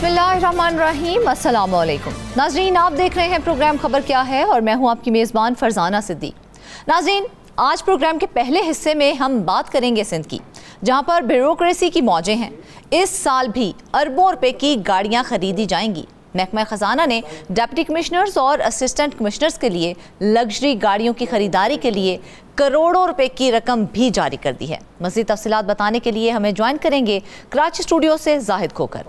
बिस्मिल्लाहिर्रहमानिर्रहीम, अस्सलाम वालेकुम। नाज़रीन, आप देख रहे हैं प्रोग्राम खबर क्या है और मैं हूं आपकी मेज़बान फरजाना सिद्दीक। नाज़रीन, आज प्रोग्राम के पहले हिस्से में हम बात करेंगे सिंध की, जहां पर ब्यूरोक्रेसी की मौजें हैं। इस साल भी अरबों रुपए की गाड़ियां खरीदी जाएंगी। महकमा खजाना ने डिप्टी कमिश्नर्स और असिस्टेंट कमिश्नर्स के लिए लग्जरी गाड़ियों की खरीदारी के लिए करोड़ों रुपए की रकम भी जारी कर दी है। मज़ीद तफसीलात बताने के लिए हमें ज्वाइन करेंगे कराची स्टूडियो से जाहिद खोकर।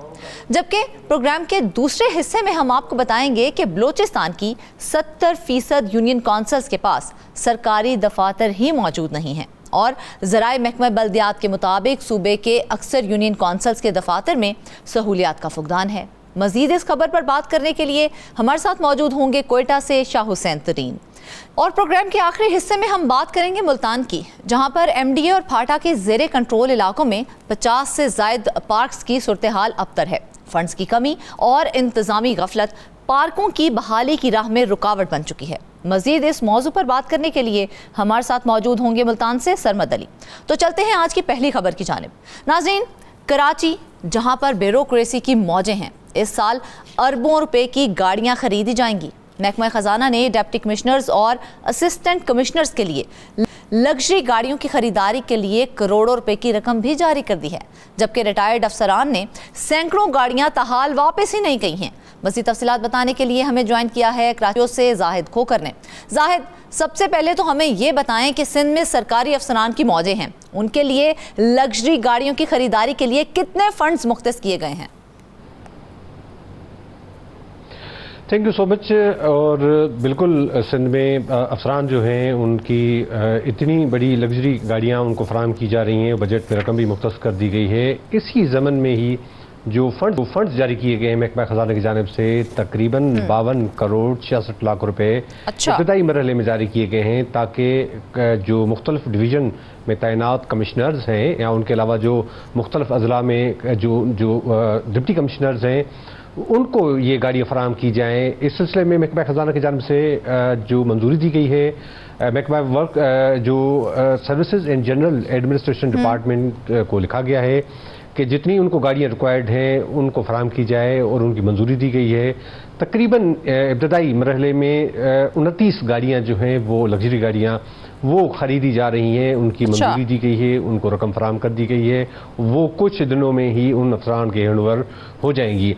जबकि प्रोग्राम के दूसरे हिस्से में हम आपको बताएंगे कि बलूचिस्तान की 70% यूनियन कौंसल्स के पास सरकारी दफातर ही मौजूद नहीं हैं और ज़राए महकमा बल्दियात के मुताबिक सूबे के अक्सर यूनियन कौंसल्स के दफातर में सहूलियात का फुकदान है। मज़ीद इस खबर पर बात करने के लिए हमारे साथ मौजूद होंगे कोयटा से शाह हुसैन तरीन। और प्रोग्राम के आखिरी हिस्से में हम बात करेंगे मुल्तान की, जहां पर MDA और फाटा के ज़ेरे कंट्रोल इलाकों में 50 से ज़ायद पार्क्स की सूरत हाल अबतर है। फंड्स की कमी और इंतज़ामी गफलत पार्कों की बहाली की राह में रुकावट बन चुकी है। मज़ीद इस मौजू पर बात करने के लिए हमारे साथ मौजूद होंगे मुल्तान से सरमद अली। तो चलते हैं आज की पहली खबर की जानिब। नाज़रीन, कराची जहां पर ब्यूरोक्रेसी की मौजें हैं, इस साल अरबों रुपए की गाड़ियां खरीदी जाएंगी। महकमा खजाना ने डिप्टी कमिश्नर्स और असिस्टेंट कमिश्नर्स के लिए लग्जरी गाड़ियों की खरीदारी के लिए करोड़ों रुपए की रकम भी जारी कर दी है, जबकि रिटायर्ड अफसरान ने सैकड़ों गाड़ियां ताहाल वापस ही नहीं की हैं। मज़ीद तफसीलात बताने के लिए हमें ज्वाइन किया है कराची से जाहिद खोकर ने। जाहिद, सबसे पहले तो हमें ये बताएं कि सिंध में सरकारी अफसरान की मौजें हैं, उनके लिए लग्जरी गाड़ियों की खरीदारी के लिए कितने फंड्स मुख्तस किए गए हैं? Thank you so much. और बिल्कुल सिंध में अफसरान जो हैं उनकी इतनी बड़ी लग्जरी गाड़ियां उनको फराहम की जा रही हैं, बजट में रकम भी मुख्तस कर दी गई है। इसी ज़मन में ही जो फंड्स जारी किए गए हैं महकमा खजाना की जानिब से तकरीबन 52 करोड़ 66 लाख रुपए इब्तदाई मरहले में जारी किए गए हैं, ताकि जो मुख्तलिफ डिवीज़न में तैनात कमिश्नर्स हैं या उनके अलावा जो मुख्तलिफ अजला में जो डिप्टी कमिश्नर्स हैं उनको ये गाड़ियाँ फराहम की जाएँ। इस सिलसिले में महकमा खजाना की जानिब से जो मंजूरी दी गई है, महकमा वर्क जो services and general administration department को लिखा गया है कि जितनी उनको गाड़ियाँ रिक्वायर्ड हैं उनको फराहम की जाए और उनकी मंजूरी दी गई है। तकरीबन इब्तदाई मरहले में 29 गाड़ियाँ जो हैं वो लग्जरी गाड़ियाँ वो ख़रीदी जा रही हैं, उनकी मंजूरी दी गई है, उनको रकम फराहम कर दी गई है, वो कुछ दिनों में ही उन अफसरान के हैंडओवर हो जाएंगी।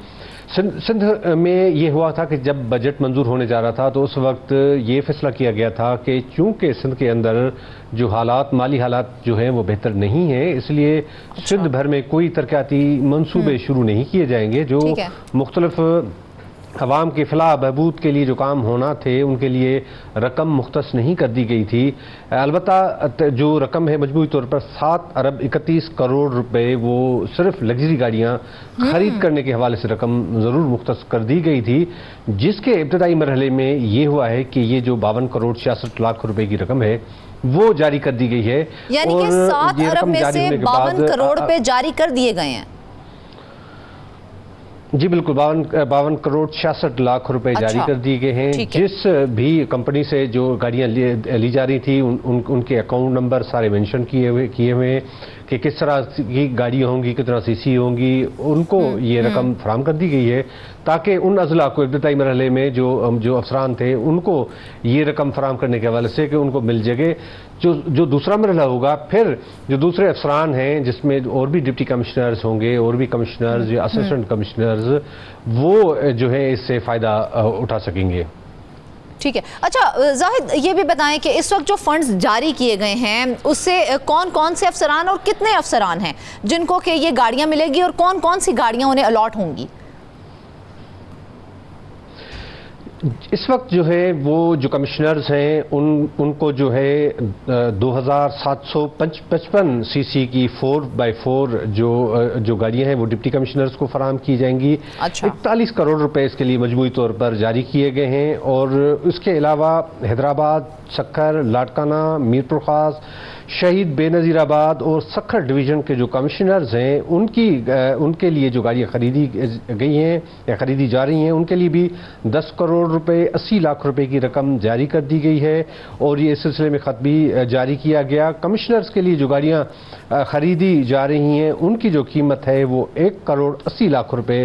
सिंध में ये हुआ था कि जब बजट मंजूर होने जा रहा था तो उस वक्त ये फैसला किया गया था कि चूंकि सिंध के अंदर जो माली हालात जो हैं वो बेहतर नहीं है, इसलिए सिंध भर में कोई तरक्याती मंसूबे शुरू नहीं किए जाएंगे। जो मुख्तलिफ अवाम के फलाह बहबूद के लिए जो काम होना थे उनके लिए रकम मुख्तस नहीं कर दी गई थी। अलबत्ता जो रकम है मजमूई तौर पर 7 अरब 31 करोड़ रुपए वो सिर्फ लग्जरी गाड़ियाँ खरीद करने के हवाले से रकम ज़रूर मुख्तस कर दी गई थी, जिसके इब्तदाई मरहले में ये हुआ है कि ये जो 52 करोड़ 66 लाख रुपए की रकम है वो जारी कर दी गई है। यानी कि 7 अरब में से 52 करोड़ रुपए जारी कर दिए गए हैं। जी बिल्कुल, 52 करोड़ 66 लाख रुपए जारी कर दिए गए हैं। जिस भी कंपनी से जो गाड़ियां ली जा रही थी उनके अकाउंट नंबर सारे मेंशन किए हुए कि किस तरह की गाड़ियाँ होंगी, कितना सीसी होंगी, उनको ये रकम फराहम कर दी गई है ताकि उन अजला को इब्तदाई मरहले में जो अफसरान थे उनको ये रकम फराहम करने के हवाले से कि उनको मिल जाए। जो दूसरा मरहला होगा, फिर जो दूसरे अफसरान हैं जिसमें और भी डिप्टी कमिश्नर्स होंगे और भी कमिश्नर्स या असिस्टेंट कमिश्नर्स, वो जो है इससे फ़ायदा उठा सकेंगे। ठीक है। अच्छा जाहिद, ये भी बताएं कि इस वक्त जो फंड्स जारी किए गए हैं उससे कौन कौन से अफसरान और कितने अफसरान हैं जिनको कि ये गाड़ियां मिलेगी और कौन कौन सी गाड़ियां उन्हें अलॉट होंगी? इस वक्त जो है वो जो कमिश्नर्स हैं उनको जो है 2755 सीसी की 4x4 जो गाड़ियां हैं वो डिप्टी कमिश्नर्स को फराहम की जाएंगी। 41 करोड़ रुपए इसके लिए मजमूई तौर पर जारी किए गए हैं। और इसके अलावा हैदराबाद, सक्खर, लाड़काना, मीरपुर खास, शहीद बेनज़ीराबाद और सक्खर डिवीज़न के जो कमिश्नर्स हैं उनके लिए जो गाड़ियाँ खरीदी गई हैं या खरीदी जा रही हैं उनके लिए भी 10 करोड़ करोड़ रुपए 80 लाख रुपए की रकम जारी कर दी गई है और ये इस सिलसिले में खत भी जारी किया गया। कमिश्नर्स के लिए जो गाड़ियां खरीदी जा रही हैं उनकी जो कीमत है वो 1 करोड़ 80 लाख रुपए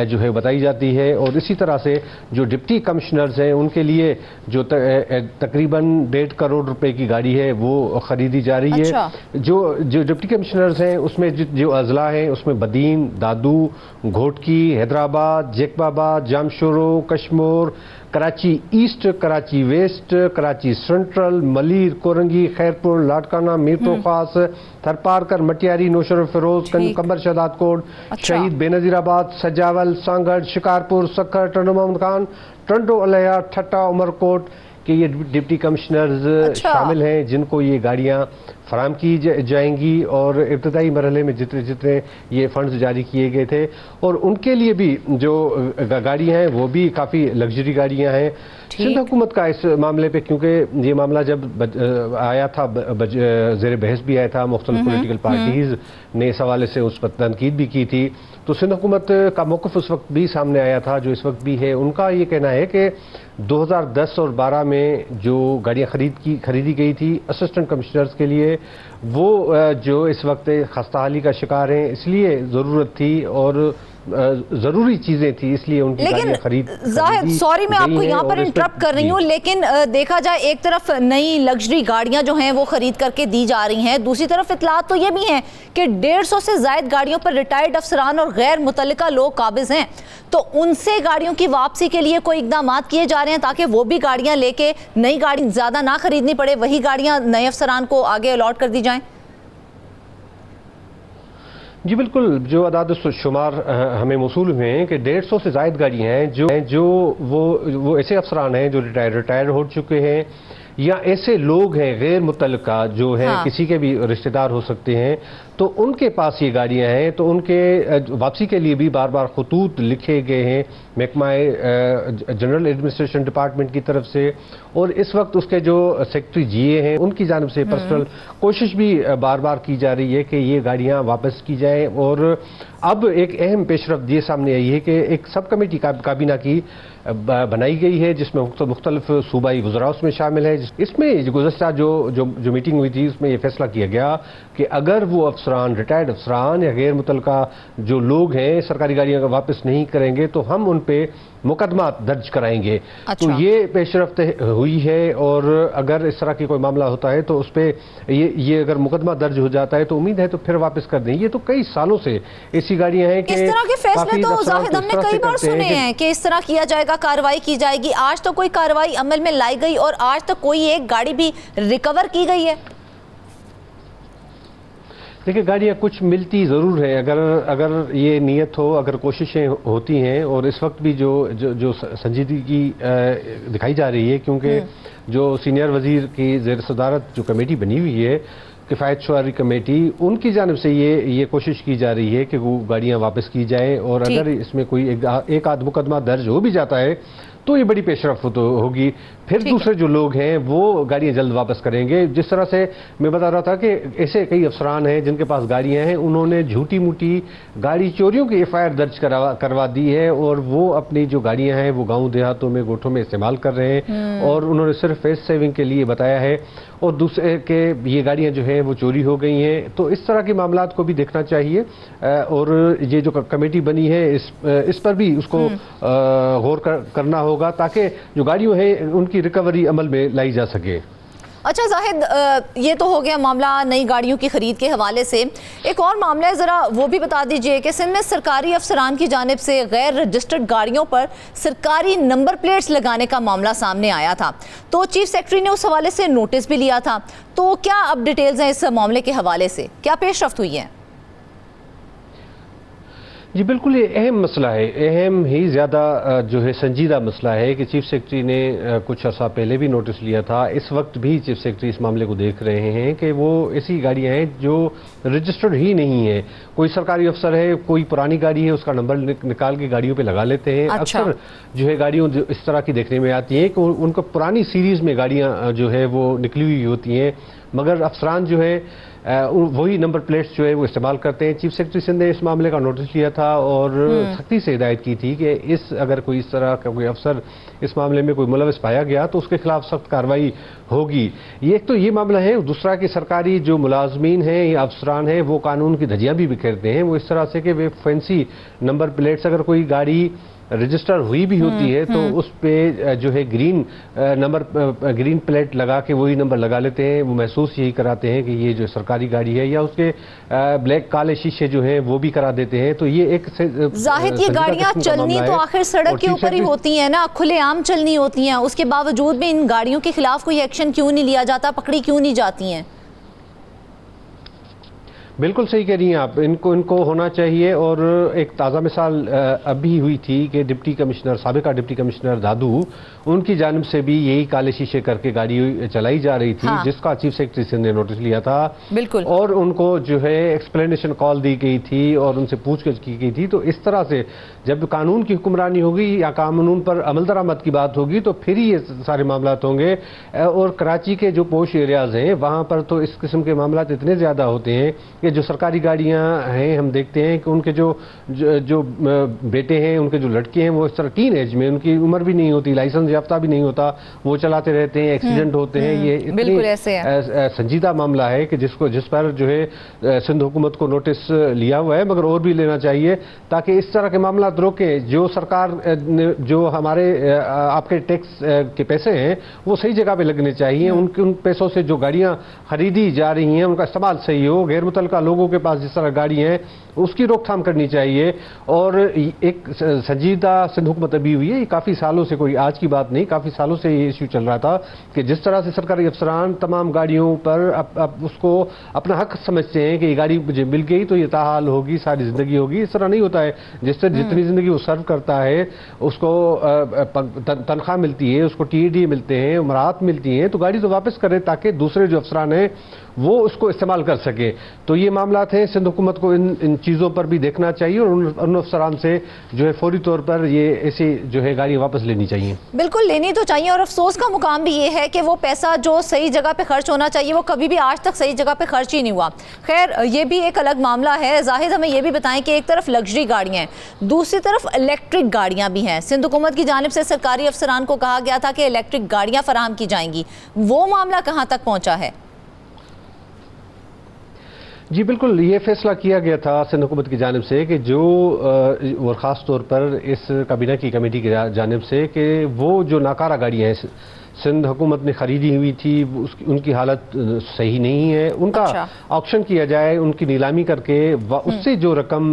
जो है बताई जाती है और इसी तरह से जो डिप्टी कमिश्नर्स हैं उनके लिए जो तकरीबन 1.5 करोड़ रुपए की गाड़ी है वो खरीदी जा रही है। जो डिप्टी कमिश्नर्स हैं उसमें जो अजला हैं उसमें Badin, Dadu, Ghotki, Hyderabad, Jacobabad, Jamshoro, Kashmir, Karachi east, Karachi west, Karachi central, Malir, Korangi, Khairpur, Larkana, Mirpur Khas, Tharparkar, Matiari, नौशर Firoz, कंबर शहदाद कोट, शहीद बेनजीराबाद, सजावल, सांगड़, शिकारपुर, सखर, टंडो मोहम्मद खान, टंडो अलैया, ठट्टा, उमरकोट के ये डिप्टी कमिश्नर्स शामिल हैं जिनको ये गाड़ियां फराम की जाएंगी और इब्तदाई मरहले में जितने जितने ये फंड्स जारी किए गए थे और उनके लिए भी जो गाड़ियां हैं वो भी काफ़ी लग्जरी गाड़ियां हैं। सिंध हुकूमत का इस मामले पे क्योंकि ये मामला जब आया था ज़ेर बहस भी आया था, मुख्तलिफ पॉलिटिकल पार्टीज़ ने इस हवाले से उस पर तनकीद भी की थी, तो सिंध हुकूमत का मौक़िफ़ उस वक्त भी सामने आया था जो इस वक्त भी है। उनका ये कहना है कि 2010 और 12 में जो गाड़ियाँ खरीदी गई थी असिस्टेंट कमिश्नर्स के लिए वो जो इस वक्त खस्ताहाली का शिकार हैं इसलिए ज़रूरत थी और ज़रूरी चीज़ें थी इसलिए उनकी गाड़ियाँ खरीद जाहिद, सॉरी मैं आपको यहाँ पर इंटरप्ट कर रही हूँ, लेकिन देखा जाए एक तरफ नई लग्जरी गाड़ियाँ जो हैं वो खरीद करके दी जा रही हैं, दूसरी तरफ इतलात तो ये भी हैं कि 150 से ज़ायद गाड़ियों पर रिटायर्ड अफसरान और गैर मुतल्लिका लोग काबिज हैं, तो उनसे गाड़ियों की वापसी के लिए कोई इकदाम किए जा रहे हैं ताकि वो भी गाड़ियाँ लेके नई गाड़ी ज़्यादा ना खरीदनी पड़े, वही गाड़ियाँ नए अफसरान को आगे अलॉट कर दी जाएँ? जी बिल्कुल, जो अदाद शुमार हमें मौसूल हुए हैं कि 150 से ज़ायद गाड़ियाँ हैं जो वो ऐसे अफसरान हैं जो रिटायर हो चुके हैं या ऐसे लोग हैं गैर मुतल्लिका जो हैं किसी के भी रिश्तेदार हो सकते हैं, तो उनके पास ये गाड़ियां हैं, तो उनके वापसी के लिए भी बार बार खतूत लिखे गए हैं महकमा जनरल एडमिनिस्ट्रेशन डिपार्टमेंट की तरफ से और इस वक्त उसके जो सेक्रेटरी जीए हैं उनकी जानिब से पर्सनल कोशिश भी बार बार की जा रही है कि ये गाड़ियां वापस की जाएं। और अब एक अहम पेशरफ्त ये सामने आई है कि एक सब कमेटी काबीना की बनाई गई है जिसमें मुख्तलिफ सूबाई वज़रा उसमें शामिल है। इसमें गुज़श्ता जो मीटिंग हुई थी उसमें यह फैसला किया गया कि अगर वो अफसरान, रिटायर्ड अफसरान या गैर मुतल्लिका जो लोग हैं सरकारी गाड़ियाँ का वापस नहीं करेंगे तो हम उन पे मुकदमा दर्ज कराएंगे। तो ये पेशरफ्त हुई है और अगर इस तरह की कोई मामला होता है तो उस पर ये अगर मुकदमा दर्ज हो जाता है तो उम्मीद है तो फिर वापस कर दें। ये तो कई सालों से ऐसी गाड़ियां हैं कि इस तरह के फैसले तो जाहिद हमने कई बार सुने हैं कि इस तरह किया जाएगा, कार्रवाई की जाएगी। आज तो कोई कार्रवाई अमल में लाई गई और आज तक कोई एक गाड़ी भी रिकवर की गई है? देखिए, गाड़ियाँ कुछ मिलती ज़रूर है अगर ये नीयत हो, अगर कोशिशें होती हैं और इस वक्त भी जो संजीदगी दिखाई जा रही है क्योंकि जो सीनियर वज़ीर की ज़ेर सदारत जो कमेटी बनी हुई है किफ़ायत शुमारी कमेटी, उनकी जानिब से ये कोशिश की जा रही है कि वो गाड़ियाँ वापस की जाएँ और अगर इसमें कोई एक आध मुकदमा दर्ज हो भी जाता है तो ये बड़ी पेशरफ्त होगी, फिर दूसरे जो लोग हैं वो गाड़ियाँ जल्द वापस करेंगे। जिस तरह से मैं बता रहा था कि ऐसे कई अफसरान हैं जिनके पास गाड़ियाँ हैं, उन्होंने झूठी मूठी गाड़ी चोरियों की FIR दर्ज करवा दी है और वो अपनी जो गाड़ियाँ हैं वो गाँव देहातों में, गोठों में इस्तेमाल कर रहे हैं और उन्होंने सिर्फ फेस सेविंग के लिए बताया है और दूसरे के ये गाड़ियाँ जो हैं वो चोरी हो गई हैं। तो इस तरह के मामलात को भी देखना चाहिए और ये जो कमेटी बनी है इस पर भी उसको गौर करना होगा ताकि जो गाड़ियों हैं उनकी रिकवरी अमल में लाई जा सके। अच्छा जाहिद, ये तो हो गया मामला नई गाड़ियों की खरीद के हवाले से। एक और मामला है, ज़रा वो भी बता दीजिए कि सिंध में सरकारी अफसरान की जानिब से गैर रजिस्टर्ड गाड़ियों पर सरकारी नंबर प्लेट्स लगाने का मामला सामने आया था, तो चीफ सेक्रेटरी ने उस हवाले से नोटिस भी लिया था। तो क्या अब डिटेल्स हैं इस मामले के हवाले से, क्या पेशरफ्त हुई है? जी बिल्कुल, ये अहम मसला है, अहम ही ज़्यादा जो है संजीदा मसला है कि चीफ सेक्रेटरी ने कुछ अर्सा पहले भी नोटिस लिया था। इस वक्त भी चीफ सेक्रेटरी इस मामले को देख रहे हैं कि वो ऐसी गाड़ियां हैं जो रजिस्टर्ड ही नहीं है। कोई सरकारी अफसर है, कोई पुरानी गाड़ी है, उसका नंबर निकाल के गाड़ियों पे लगा लेते हैं। अक्सर जो है गाड़ियों इस तरह की देखने में आती है कि उनको पुरानी सीरीज़ में गाड़ियाँ जो है वो निकली हुई होती हैं, मगर अफसरान जो है वही नंबर प्लेट्स जो है वो इस्तेमाल करते हैं। चीफ सेक्रेटरी सिंध ने इस मामले का नोटिस लिया था और सख्ती से हिदायत की थी कि अगर कोई इस तरह का कोई अफसर इस मामले में कोई मुलविस पाया गया तो उसके खिलाफ सख्त कार्रवाई होगी। एक तो ये मामला है, दूसरा कि सरकारी जो मुलाजमीन हैं या अफसरान हैं वो कानून की धज्जियां भी बिखेरते हैं। वो इस तरह से कि वे फैंसी नंबर प्लेट्स, अगर कोई गाड़ी रजिस्टर हुई भी होती है तो उस पे जो है ग्रीन प्लेट लगा के वही नंबर लगा लेते हैं। वो महसूस यही कराते हैं कि ये जो सरकारी गाड़ी है, या उसके ब्लैक काले शीशे जो हैं वो भी करा देते हैं। तो ये एक जाहिद, ये गाड़ियां चलनी तो आखिर सड़क के ऊपर ही होती हैं ना, खुलेआम चलनी होती हैं, उसके बावजूद भी इन गाड़ियों के खिलाफ कोई एक्शन क्यों नहीं लिया जाता, पकड़ी क्यों नहीं जाती हैं? बिल्कुल सही कह रही हैं आप, इनको होना चाहिए। और एक ताज़ा मिसाल अभी हुई थी कि साबिका डिप्टी कमिश्नर दादू, उनकी जानिब से भी यही काले शीशे करके गाड़ी चलाई जा रही थी। हाँ। जिसका चीफ सेक्रेटरी सिंध ने नोटिस लिया था। बिल्कुल। और उनको जो है एक्सप्लेनेशन कॉल दी गई थी और उनसे पूछताछ की गई थी। तो इस तरह से जब कानून की हुक्मरानी होगी या कानून पर अमल दरामद की बात होगी तो फिर ही ये सारे मामला होंगे। और कराची के जो पोश एरियाज हैं वहाँ पर तो इस किस्म के मामला इतने ज़्यादा होते हैं कि जो सरकारी गाड़ियां हैं, हम देखते हैं कि उनके जो बेटे हैं, उनके जो लड़के हैं, वो इस तरह टीन एज में, उनकी उम्र भी नहीं होती, लाइसेंस याफ्ता भी नहीं होता, वो चलाते रहते हैं, एक्सीडेंट होते हैं। ये इतनी संजीदा मामला है कि जिस पर जो है सिंध हुकूमत को नोटिस लिया हुआ है, मगर और भी लेना चाहिए ताकि इस तरह के मामला रोके। जो सरकार जो हमारे आपके टैक्स के पैसे हैं वो सही जगह पे लगने चाहिए। उन पैसों से जो गाड़ियां खरीदी जा रही हैं उनका इस्तेमाल सही हो। गैर मुतल्लिका लोगों के पास जिस तरह गाड़ी है उसकी रोकथाम करनी चाहिए। और एक संजीदा सिंध हुकूमत अभी हुई है, ये काफ़ी सालों से, कोई आज की बात नहीं, काफ़ी सालों से ये इशू चल रहा था कि जिस तरह से सरकारी अफसरान तमाम गाड़ियों पर अब उसको अपना हक समझते हैं कि ये गाड़ी मुझे मिल गई तो ये ताहाल होगी, सारी ज़िंदगी होगी। इस तरह नहीं होता है। जिससे जितनी ज़िंदगी वो सर्व करता है उसको तनख्वाह मिलती है, उसको TAD मिलते हैं, उमरात मिलती हैं, तो गाड़ी तो वापस करें ताकि दूसरे जो अफसरान हैं वो उसको इस्तेमाल कर सके। तो ये मामला थे, सिंध हुकूमत को इन चीज़ों पर भी देखना चाहिए और उन अफसरान से जो है फौरी तौर पर ये ऐसी जो है गाड़ी वापस लेनी चाहिए। बिल्कुल लेनी तो चाहिए। और अफसोस का मुकाम भी ये है कि वो पैसा जो सही जगह पे खर्च होना चाहिए वो कभी भी आज तक सही जगह पे खर्च ही नहीं हुआ। खैर, ये भी एक अलग मामला है। जाहिद, हमें ये भी बताएं कि एक तरफ लग्जरी गाड़ियाँ हैं, दूसरी तरफ इलेक्ट्रिक गाड़ियाँ भी हैं। सिंध हुकूमत की जानिब से सरकारी अफसरान को कहा गया था कि इलेक्ट्रिक गाड़ियाँ फराहम की जाएंगी, वो मामला कहाँ तक पहुँचा है? जी बिल्कुल, ये फैसला किया गया था सिंध हुकूमत की जानिब से कि जो और ख़ास तौर पर इस काबीना की कमेटी की जानिब से कि वो जो नाकारा गाड़ियाँ हैं सिंध हुकूमत ने खरीदी हुई थी उनकी हालत सही नहीं है, उनका ऑक्शन किया जाए, उनकी नीलामी करके उससे जो रकम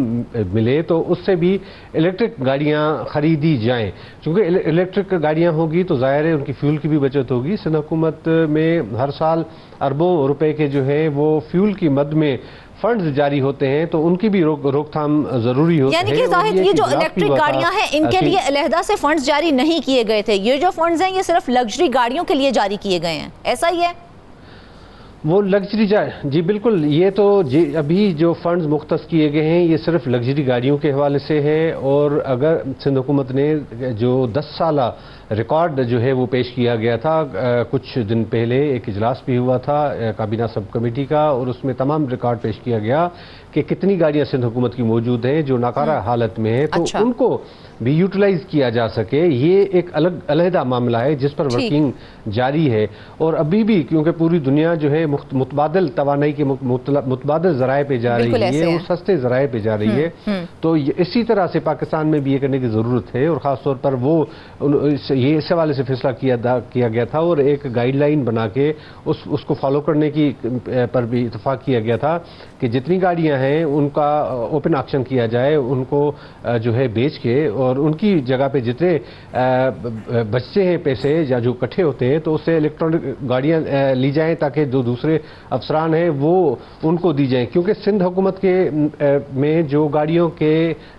मिले तो उससे भी इलेक्ट्रिक गाड़ियां खरीदी जाएं। क्योंकि इलेक्ट्रिक गाड़ियां होगी तो ज़ाहिर है उनकी फ्यूल की भी बचत होगी। सिंध हुकूमत में हर साल अरबों रुपए के जो है वो फ्यूल की मद में फंड्स जारी होते हैं, तो उनकी भी रोकथाम जरूरी होती है। यानी कि जाहिद, ये जो इलेक्ट्रिक गाड़ियां हैं इनके लिए अलहदा से फंड्स जारी नहीं किए गए थे। ये जो फंड्स हैं ये सिर्फ लग्जरी गाड़ियों के लिए जारी किए गए हैं, ऐसा ही है? वो लग्जरी जी बिल्कुल, ये तो अभी जो फंड्स मुख्तस किए गए हैं ये सिर्फ लग्जरी गाड़ियों के हवाले से है। और अगर सिंध हुकूमत ने जो 10 साल रिकॉर्ड जो है वो पेश किया गया था, कुछ दिन पहले एक इजलास भी हुआ था काबीना सब कमेटी का और उसमें तमाम रिकॉर्ड पेश किया गया कि कितनी गाड़ियां सिंध हुकूमत की मौजूद हैं जो नाकारा हालत में है, तो उनको भी यूटिलाइज किया जा सके। ये एक अलहदा मामला है जिस पर वर्किंग जारी है। और अभी भी क्योंकि पूरी दुनिया जो है मुतबादिल तवानाई के मुतबादिल ज़राए पे जा रही है और सस्ते ज़राए पे जा रही है, तो इसी तरह से पाकिस्तान में भी ये करने की ज़रूरत है। और ख़ास तौर पर वो ये इस हवाले से फैसला किया गया था और एक गाइडलाइन बना के उसको फॉलो करने की पर भी इतफाक़ किया गया था कि जितनी गाड़ियाँ हैं उनका ओपन ऑक्शन किया जाए, उनको जो है बेच के और उनकी जगह पे जितने बचते हैं पैसे या जो इकट्ठे होते हैं तो उससे इलेक्ट्रॉनिक गाड़ियाँ ली जाएं ताकि जो दूसरे अफसरान हैं वो उनको दी जाएं। क्योंकि सिंध हुकूमत के में जो गाड़ियों के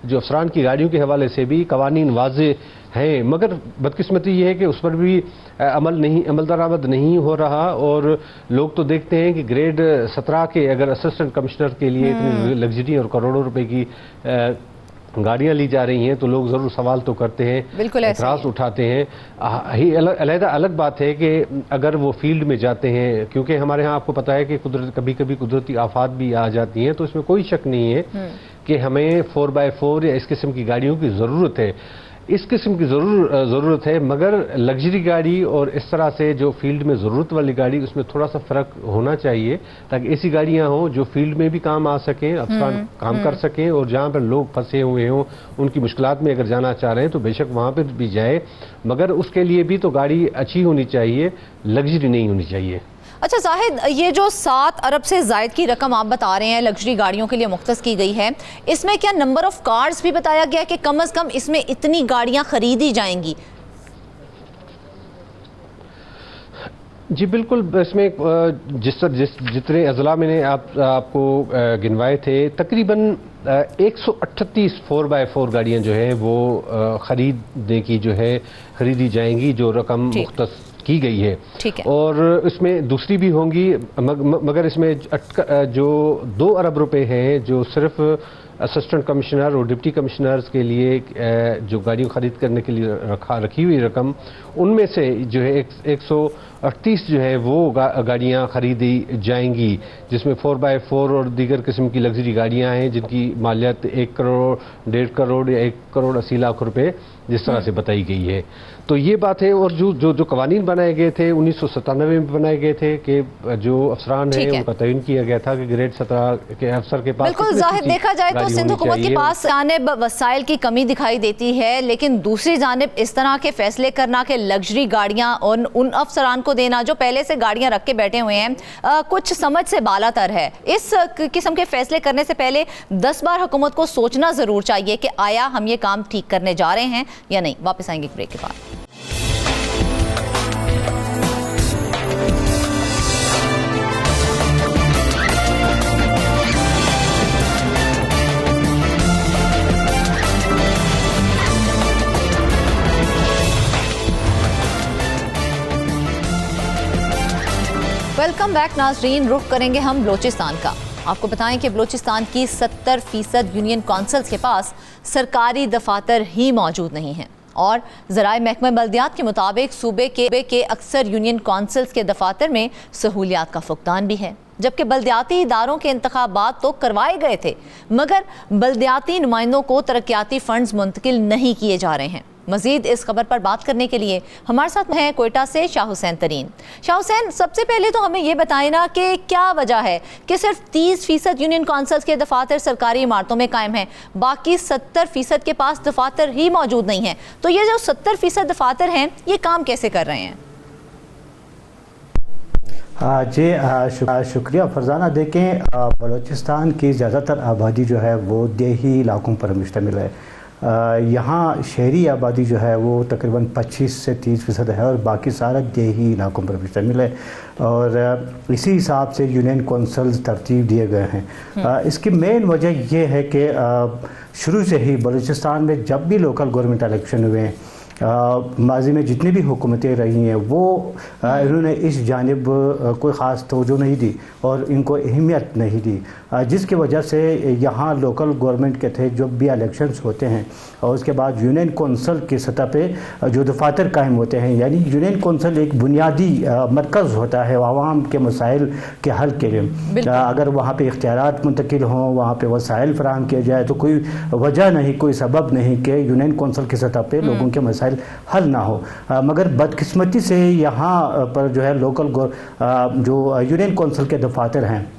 जो अफसरान की गाड़ियों के हवाले से भी कवानीन वाज़े हैं, मगर बदकिस्मती ये है कि उस पर भी अमल दरामद नहीं हो रहा। और लोग तो देखते हैं कि ग्रेड 17 के अगर असिस्टेंट कमिश्नर के लिए इतनी लग्जरी और करोड़ों रुपए की गाड़ियां ली जा रही हैं तो लोग ज़रूर सवाल तो करते हैं, बिल्कुल ऐसा ही एतराज़ उठाते हैं। अलग बात है कि अगर वो फील्ड में जाते हैं, क्योंकि हमारे यहाँ आपको पता है कि कभी कभी कुदरती आफात भी आ जाती हैं, तो इसमें कोई शक नहीं है कि हमें 4x4 या इस किस्म की गाड़ियों की ज़रूरत है। इस किस्म की ज़रूरत है, मगर लग्जरी गाड़ी और इस तरह से जो फील्ड में ज़रूरत वाली गाड़ी, उसमें थोड़ा सा फ़र्क होना चाहिए, ताकि ऐसी गाड़ियां हों जो फील्ड में भी काम आ सकें, अफसरान काम कर सकें, और जहां पर लोग फंसे हुए हों, उनकी मुश्किलात में अगर जाना चाह रहे हैं तो बेशक वहां पर भी जाए, मगर उसके लिए भी तो गाड़ी अच्छी होनी चाहिए, लग्जरी नहीं होनी चाहिए। अच्छा जाहिद, ये जो 7 अरब से ज़ायद की रकम आप बता रहे हैं लग्जरी गाड़ियों के लिए मुख्तस की गई है, इसमें क्या नंबर ऑफ कार्स भी बताया गया कि कम से कम इसमें इतनी गाड़ियां खरीदी जाएंगी? जी बिल्कुल, इसमें जितने अजला मैंने आपको गिनवाए थे, तकरीबन 138 4x4 गाड़ियां जो है वो खरीदी जाएंगी, जो रकम मुख्तस की गई है। ठीक है। और इसमें दूसरी भी होंगी, मगर इसमें जो 2 अरब रुपए हैं जो सिर्फ असिस्टेंट कमिश्नर और डिप्टी कमिश्नर्स के लिए जो गाड़ियों खरीद करने के लिए रखी हुई रकम, उनमें से जो है 138 जो है वो गाड़ियाँ खरीदी जाएंगी, जिसमें 4x4 और दीगर किस्म की लग्जरी गाड़ियाँ हैं जिनकी मालियत 1 करोड़ 1.5 करोड़ या 1 करोड़ 80 लाख रुपए जिस तरह से बताई गई है। तो ये बात है। और जो कवानीन बनाए गए थे 1997 में बनाए गए थे कि जो अफसरान है उनका तयन किया गया था कि ग्रेड 17 के अफसर के पास, बिल्कुल जाहिर देखा जाए तो सिंध हुकूमत के पास जानिब वसाइल की कमी दिखाई देती है, लेकिन दूसरी जानिब इस तरह के फैसले करना कि लग्जरी गाड़ियां उन अफसरान को देना जो पहले से गाड़ियां रख के बैठे हुए हैं, कुछ समझ से बालातर है। इस किस्म के फैसले करने से पहले 10 बार हुकूमत को सोचना जरूर चाहिए कि आया हम ये काम ठीक करने जा रहे हैं या नहीं। वापस आएंगे ब्रेक के बाद। वेलकम बैक नाजरीन। रुख करेंगे हम बलोचिस्तान का। आपको बताएं कि बलोचिस्तान की 70% यूनियन कौंसल्स के पास सरकारी दफातर ही मौजूद नहीं हैं, और ज़राए महकमा बल्दियात के मुताबिक सूबे के अक्सर यूनियन कौंसल्स के दफातर में सहूलियात का फुकदान भी है, जबकि बल्दियाती इदारों के इंतखाबात तो करवाए गए थे, मगर बल्दियाती नुमाइंदों को तरक्याती फंड्स मुंतकिल नहीं किए जा रहे हैं। मजीद इस खबर पर बात करने के लिए हमारे साथ हैं कोयटा से शाह हुसैन तरीन। शाह हुसैन, सबसे पहले तो हमें ये बताएं ना कि क्या वजह है कि सिर्फ 30% यूनियन कौंसल्स के दफातर सरकारी इमारतों में कायम हैं, बाकी 70% के पास दफातर ही मौजूद नहीं हैं। तो ये जो 70% दफातर हैं ये काम कैसे कर रहे हैं? जी शुक्रिया फरजाना। देखें, बलूचिस्तान की ज़्यादातर आबादी जो है वो देही इलाकों पर मुश्तमिल है। यहाँ शहरी आबादी जो है वो तकरीबन 25 से 30% है और बाकी सारा देही इलाकों पर मुश्तमिल है, और इसी हिसाब से यूनियन कौंसल्स तरतीब दिए गए हैं। इसकी मेन वजह यह है कि शुरू से ही बलूचिस्तान में जब भी लोकल गवर्नमेंट इलेक्शन हुए, माजी में जितनी भी हुकूमतें रही हैं वो इन्होंने इस जानिब कोई ख़ास तवज्जो नहीं दी और इनको अहमियत नहीं दी, जिसकी वजह से यहाँ लोकल गवर्नमेंट के थे जब भी इलेक्शंस होते हैं और उसके बाद यूनियन कौंसल की सतह पे जो दफातर कायम होते हैं, यानी यूनियन कौंसल एक बुनियादी मरकज़ होता है आवाम के मसाइल के हल के लिए। अगर वहाँ पर इख्तियारात मुंतकिल हों, वहाँ पर वसाइल फराहम किया जाए, तो कोई वजह नहीं, कोई सबब नहीं कि यूनियन कौंसल की सतह पर लोगों के मसाइल हल ना हो। मगर बदकिस्मती से यहाँ पर जो है लोकल जो यूनियन कौंसिल के दफातर हैं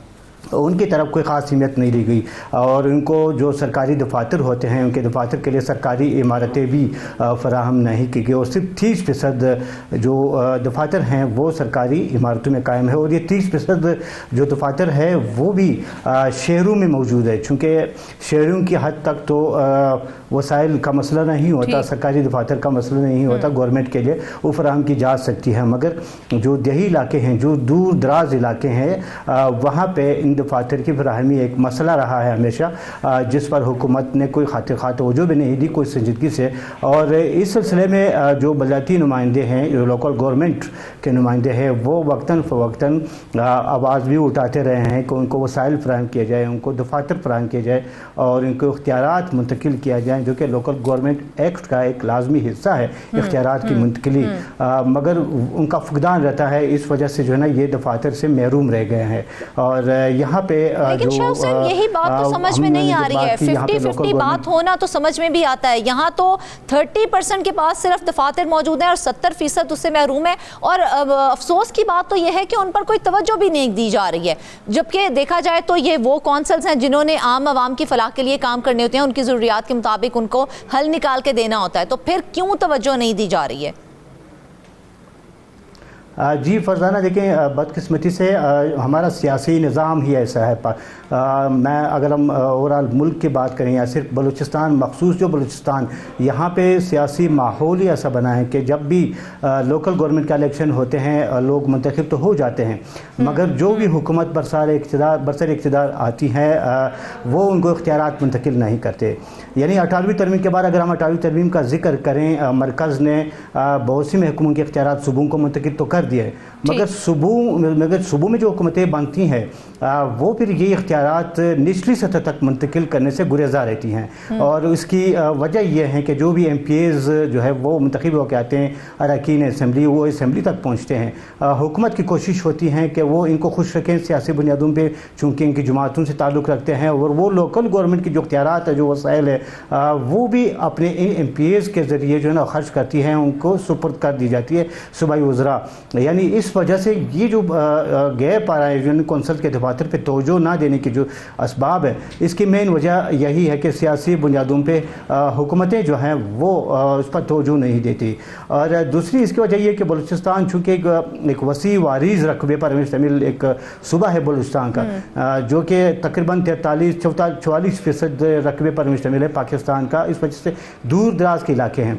उनकी तरफ कोई ख़ास अहमियत नहीं दी गई, और उनको जो सरकारी दफातर होते हैं उनके दफातर के लिए सरकारी इमारतें भी फराहम नहीं की गई, और सिर्फ 30% जो दफातर हैं वो सरकारी इमारतों में कायम है। और ये 30% जो दफातर है वो भी शहरों में मौजूद है, चूँकि शहरों की हद तक तो वसाइल का मसला नहीं होता, सरकारी दफातर का मसला नहीं होता, गवर्नमेंट के लिए वो फराहम की जा सकती है। मगर जो देही इलाके हैं, जो दूर दराज इलाके हैं, वहाँ पे इन दफातर की फराहमी एक मसला रहा है हमेशा, जिस पर हुकूमत ने कोई खातिर तवज्जो भी नहीं दी कोई संजीदगी से। और इस सिलसिले में जो बलदी नुमाइंदे हैं, जो लोकल गवर्नमेंट के नुमाइंदे हैं, वो वक्तन फ़वक्तन आवाज़ भी उठाते रहे हैं कि उनको वसाइल फ्राहम किया जाए, उनको दफातर फ्राहम किया जाए और इनको इख्तियारात मुंतकिल किया जाए, जो कि लोकल गवर्नमेंट एक्ट का एक लाजमी हिस्सा है इख्तियारात की मुंतकिली। मगर उनका फुकदान रहता है, इस वजह से जो है ना ये दफातर से महरूम रह गए हैं। और यहाँ पे लेकिन जो यही बात तो समझ में नहीं आ रही है। 50-50 बात होना तो समझ में भी आता है, यहाँ तो 30% के पास सिर्फ दफातर मौजूद है और 70% उससे महरूम है। और अफसोस की बात तो यह है कि उन पर कोई तवज्जो भी नहीं दी जा रही है, जबकि देखा जाए तो ये वो कौंसल्स हैं जिन्होंने आम आवाम की फलाह के लिए काम करने होते हैं, उनकी ज़रूरियात के मुताबिक उनको हल निकाल के देना होता है, तो फिर क्यों तवज्जो नहीं दी जा रही है? जी फरजाना, देखें बदकिस्मती से हमारा सियासी निज़ाम ही ऐसा है। मैं अगर हम ओवरऑल मुल्क की बात करें या सिर्फ बलूचिस्तान, मखसूस जो बलूचिस्तान, यहाँ पे सियासी माहौल ही ऐसा बना है कि जब भी लोकल गवर्नमेंट का इलेक्शन होते हैं लोग मुंतखब तो हो जाते हैं, मगर जो भी हुकूमत बरसर इक़्तिदार आती है वो उनको इख्तियारात मुंतकिल नहीं करते। यानी 18वीं तरमीम के बाद अगर हम 18वीं तरमीम का जिक्र करें, मरकज़ ने बहुत सी महकूमों के इख्तियारात सूबों को मुंतकिल तो कर दिए, मगर सूबों में जो हुकूमतें बनती हैं वो फिर ये इख्तियारात निचली सतह तक मुंतकिल करने से गुरेज़ा रहती हैं। और इसकी वजह यह है कि जो भी MPAs जो है वो मुंतखब होकर आते हैं अरकान असम्बली, वो असम्बली तक पहुँचते हैं। हुकूमत की कोशिश होती है कि वो इनको खुश रखें सियासी बुनियादों पर, चूँकि इनकी जमातों से ताल्लुक़ रखते हैं, और वो लोकल गवर्नमेंट की जो इख्तियारात है, जो वसाइल है, वो भी अपने इन MPAs के ज़रिए जो है ना खर्च करती हैं, उनको सुपुर्द कर दी जाती है सूबाई वज़रा। यानी इस वजह से ये जो गैप आ रहा है यूनियन कौंसल के दफातर पे तवज्जो ना देने की जो असबाब है, इसकी मेन वजह यही है कि सियासी बुनियादों पे हुकूमतें जो हैं वो उस पर तवज्जो नहीं देती। और दूसरी इसकी वजह यह कि बलूचिस्तान चूँकि एक वसी वारीज़ रकबे पर मुश्तमिल एक सूबा है बलूचिस्तान का, जो कि तकरीबन 43-44% रकबे पर मुश्तमिल है पाकिस्तान का, इस वजह से दूर दराज के इलाके हैं।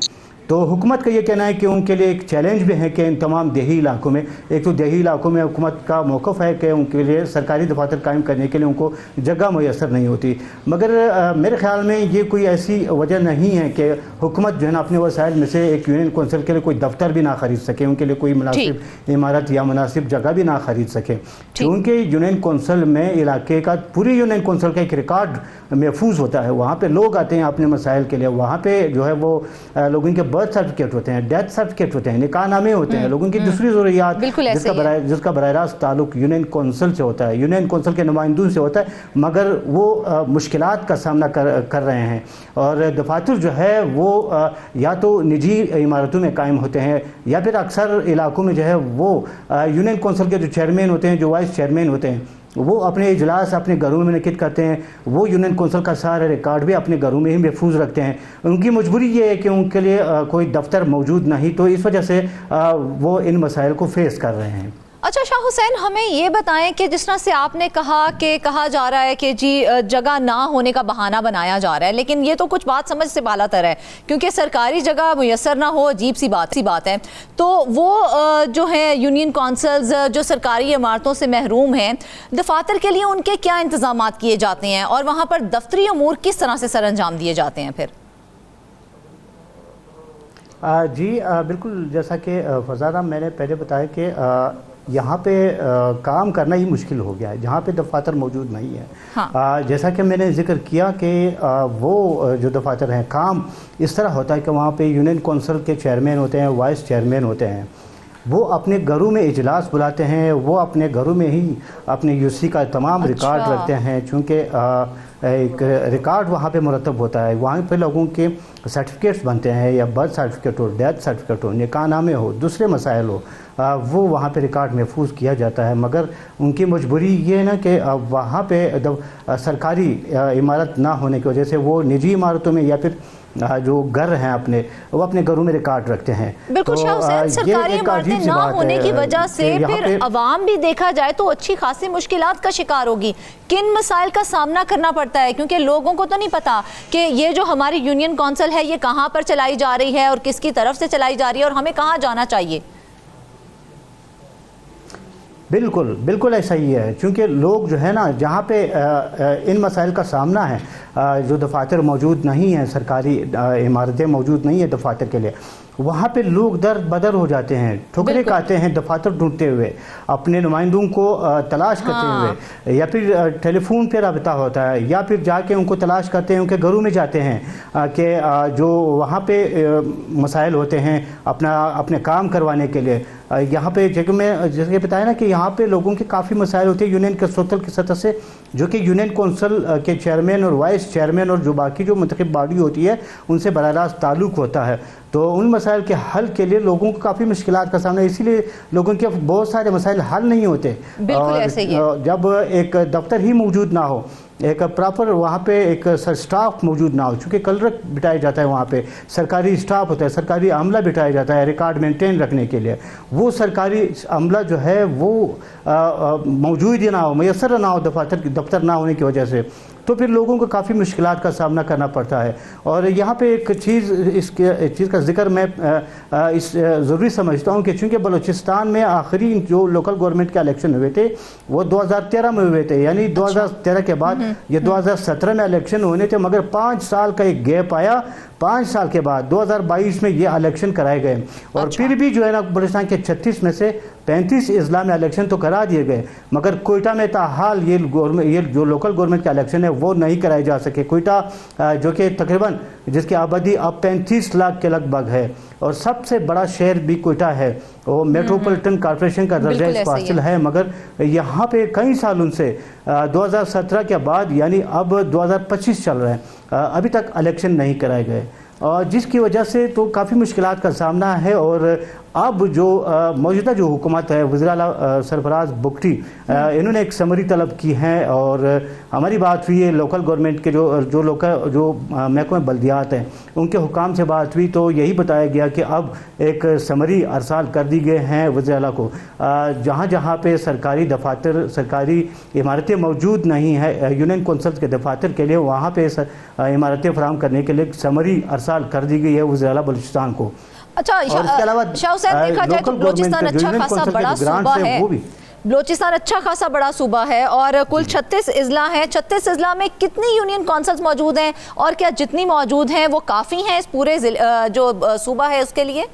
तो हुकूमत का ये कहना है कि उनके लिए एक चैलेंज भी है कि इन तमाम देही इलाकों में, एक तो देही इलाकों में हुकूमत का मौक़िफ़ है कि उनके लिए सरकारी दफातर कायम करने के लिए उनको जगह मैसर नहीं होती। मगर मेरे ख़्याल में ये कोई ऐसी वजह नहीं है कि हुकूमत जो है ना अपने वसाइल में से एक यूनियन कौंसिल के लिए कोई दफ्तर भी ना ख़रीद सके, उनके लिए कोई मुनासिब इमारत या मुनासिब जगह भी ना ख़रीद सके, क्योंकि यूनियन कौंसिल में इलाके का, पूरी यूनियन कौंसिल का एक रिकॉर्ड महफूज होता है। वहाँ पर लोग आते हैं अपने मसाइल के लिए, वहाँ पर जो है वो लोगों के बर्थ सर्टिफिकेट होते हैं, डेथ सर्टिफिकेट होते हैं, निकाहनामे होते हैं, लोगों की दूसरी ज़रूरियात जिसका बराह रास्त ताल्लुक यूनियन कौंसिल से होता है, यूनियन कौंसिल के नुमाइंदों से होता है, मगर वो मुश्किलात का सामना कर रहे हैं। और दफातर जो है वो या तो निजी इमारतों में कायम होते हैं, या फिर अक्सर इलाकों में जो है वो यूनियन कौंसिल के जो चेयरमैन होते हैं, जो वाइस चेयरमैन होते हैं, वो अपने इजलास अपने घरों में मुनक़िद करते हैं, वो यूनियन कौंसिल का सारा रिकॉर्ड भी अपने घरों में ही महफूज रखते हैं। उनकी मजबूरी ये है कि उनके लिए कोई दफ्तर मौजूद नहीं, तो इस वजह से वो इन मसाइल को फेस कर रहे हैं। अच्छा शाह हुसैन, हमें ये बताएं कि जिस तरह से आपने कहा जा रहा है कि जी जगह ना होने का बहाना बनाया जा रहा है, लेकिन ये तो कुछ बात समझ से बालातर है, क्योंकि सरकारी जगह मुयसर ना हो अजीब सी बात है। तो वो जो है यूनियन कौंसल्स जो सरकारी इमारतों से महरूम हैं, दफातर के लिए उनके क्या इंतजाम किए जाते हैं और वहाँ पर दफ्तरी अमूर किस तरह से सर अंजाम दिए जाते हैं फिर? जी बिल्कुल, जैसा कि फजाना मैंने पहले बताया कि यहाँ पे काम करना ही मुश्किल हो गया है जहाँ पे दफातर मौजूद नहीं है। हाँ। जैसा कि मैंने जिक्र किया कि वो जो दफातर हैं, काम इस तरह होता है कि वहाँ पे यूनियन कौंसिल के चेयरमैन होते हैं, वाइस चेयरमैन होते हैं, वो अपने घरों में इजलास बुलाते हैं, वो अपने घरों में ही अपने यूसी का तमाम रिकॉर्ड रखते हैं, चूँकि एक रिकॉर्ड वहाँ पे मुरतब होता है। वहाँ पे लोगों के सर्टिफिकेट्स बनते हैं, या बर्थ सर्टिफिकेट हो, डेथ सर्टिफिकेट हो, निकाहनामे हो, दूसरे मसाइल हो, वो वहाँ पे रिकॉर्ड महफूज किया जाता है। मगर उनकी मजबूरी ये है ना कि वहाँ पे सरकारी इमारत ना होने की वजह से वो निजी इमारतों में या फिर जो घर हैं अपने, वो अपने घरों में रिकॉर्ड रखते हैं। बिल्कुल शाह हुसैन, सरकारी इमारतें ना होने की वजह से फिर अवाम भी देखा जाए तो अच्छी खासी मुश्किलात का शिकार होगी। किन मसाइल का सामना करना पड़ता है, क्योंकि लोगों को तो नहीं पता कि ये जो हमारी यूनियन कौंसिल है ये कहाँ पर चलाई जा रही है और किसकी तरफ से चलाई जा रही है और हमें कहाँ जाना चाहिए। बिल्कुल बिल्कुल ऐसा ही है, क्योंकि लोग जो है ना, जहाँ पे इन मसाइल का सामना है, जो दफातर मौजूद नहीं हैं, सरकारी इमारतें मौजूद नहीं है दफातर के लिए, वहाँ पे लोग दर बदर हो जाते हैं, ठुकरे खाते हैं दफातर ढूंढते हुए, अपने नुमाइंदों को तलाश करते हुए, या फिर टेलीफोन पे रब्ता होता है, या फिर जाके उनको तलाश करते हैं, उनके घरों में जाते हैं कि जो वहाँ पे मसाइल होते हैं अपने काम करवाने के लिए। यहाँ पे जगह में जैसे बताया ना कि यहाँ पे लोगों के काफ़ी मसाइल होते हैं यूनियन कौंसिल की सतह से, जो कि यूनियन कौंसिल के चेयरमैन और वाइस चेयरमैन और जो बाकी जो मुंतखब बॉडी होती है उनसे बराह रास्त ताल्लुक़ होता है। तो उन मसाइल के हल के लिए लोगों को काफ़ी मुश्किलात का सामना, इसीलिए लोगों के बहुत सारे मसाइल हल नहीं होते। बिल्कुल ऐसे ही है। जब एक दफ्तर ही मौजूद ना हो, एक प्रॉपर वहाँ पे एक स्टाफ मौजूद ना हो, चूँकि क्लर्क बिठाया जाता है, वहाँ पे सरकारी स्टाफ होता है, सरकारी अमला बिठाया जाता है रिकॉर्ड मेंटेन रखने के लिए, वो सरकारी अमला जो है वो मौजूद ही ना हो, मैसर ना हो दफ्तर ना होने की वजह से, तो फिर लोगों को काफ़ी मुश्किलात का सामना करना पड़ता है। और यहाँ पे एक चीज़ का जिक्र मैं इस ज़रूरी समझता हूँ कि चूँकि बलूचिस्तान में आखिरी जो लोकल गवर्नमेंट के इलेक्शन हुए थे वो 2013 में हुए थे, यानी 2013 के बाद ये 2017 में इलेक्शन होने थे, मगर 5 साल का एक गैप आया। 5 साल के बाद 2022 में ये इलेक्शन कराए गए, और फिर भी जो है ना बलूचिस्तान के 36 में से 35 अजला में इलेक्शन तो करा दिए गए, मगर कोयटा में ताहाल ये जो लोकल गवर्नमेंट का इलेक्शन है वो नहीं कराए जा सके। कोयटा जो कि तकरीबन जिसकी आबादी अब 35 लाख के लगभग है, और सबसे बड़ा शहर भी कोयटा है, वो मेट्रोपॉलिटन कॉरपोरेशन का दर्जा इसको हासिल है, मगर यहाँ पे कई सालों से 2017 के बाद यानी अब 2025 चल रहा है, अभी तक इलेक्शन नहीं कराए गए, और जिसकी वजह से तो काफ़ी मुश्किलात का सामना है। और अब जो मौजूदा जो हुकूमत है, वज़ीर आला सरफराज बुगटी, इन्होंने एक समरी तलब की है, और हमारी बात हुई है लोकल गवर्नमेंट के जो महकमे बल्दियात हैं उनके हुकाम से बात हुई, तो यही बताया गया कि अब एक समरी अरसाल कर दी गए हैं वज़ीर आला को, जहाँ जहाँ पे सरकारी दफातर, सरकारी इमारतें मौजूद नहीं है यूनियन कौंसिल के दफातर के लिए, वहाँ पे इमारतें फराहम करने के लिए समरी अरसाल कर दी गई है वज़ीर आला बलूचिस्तान को। अच्छा, शाह हुसैन, देखा जाए तो बलूचिस्तान अच्छा खासा बड़ा सूबा है, बलूचिस्तान अच्छा खासा बड़ा सूबा है, और कुल 36 अजला हैं। 36 अजला में कितनी यूनियन कौंसिल्स मौजूद हैं, और क्या जितनी मौजूद हैं वो काफ़ी हैं इस पूरे जो सूबा है उसके लिए?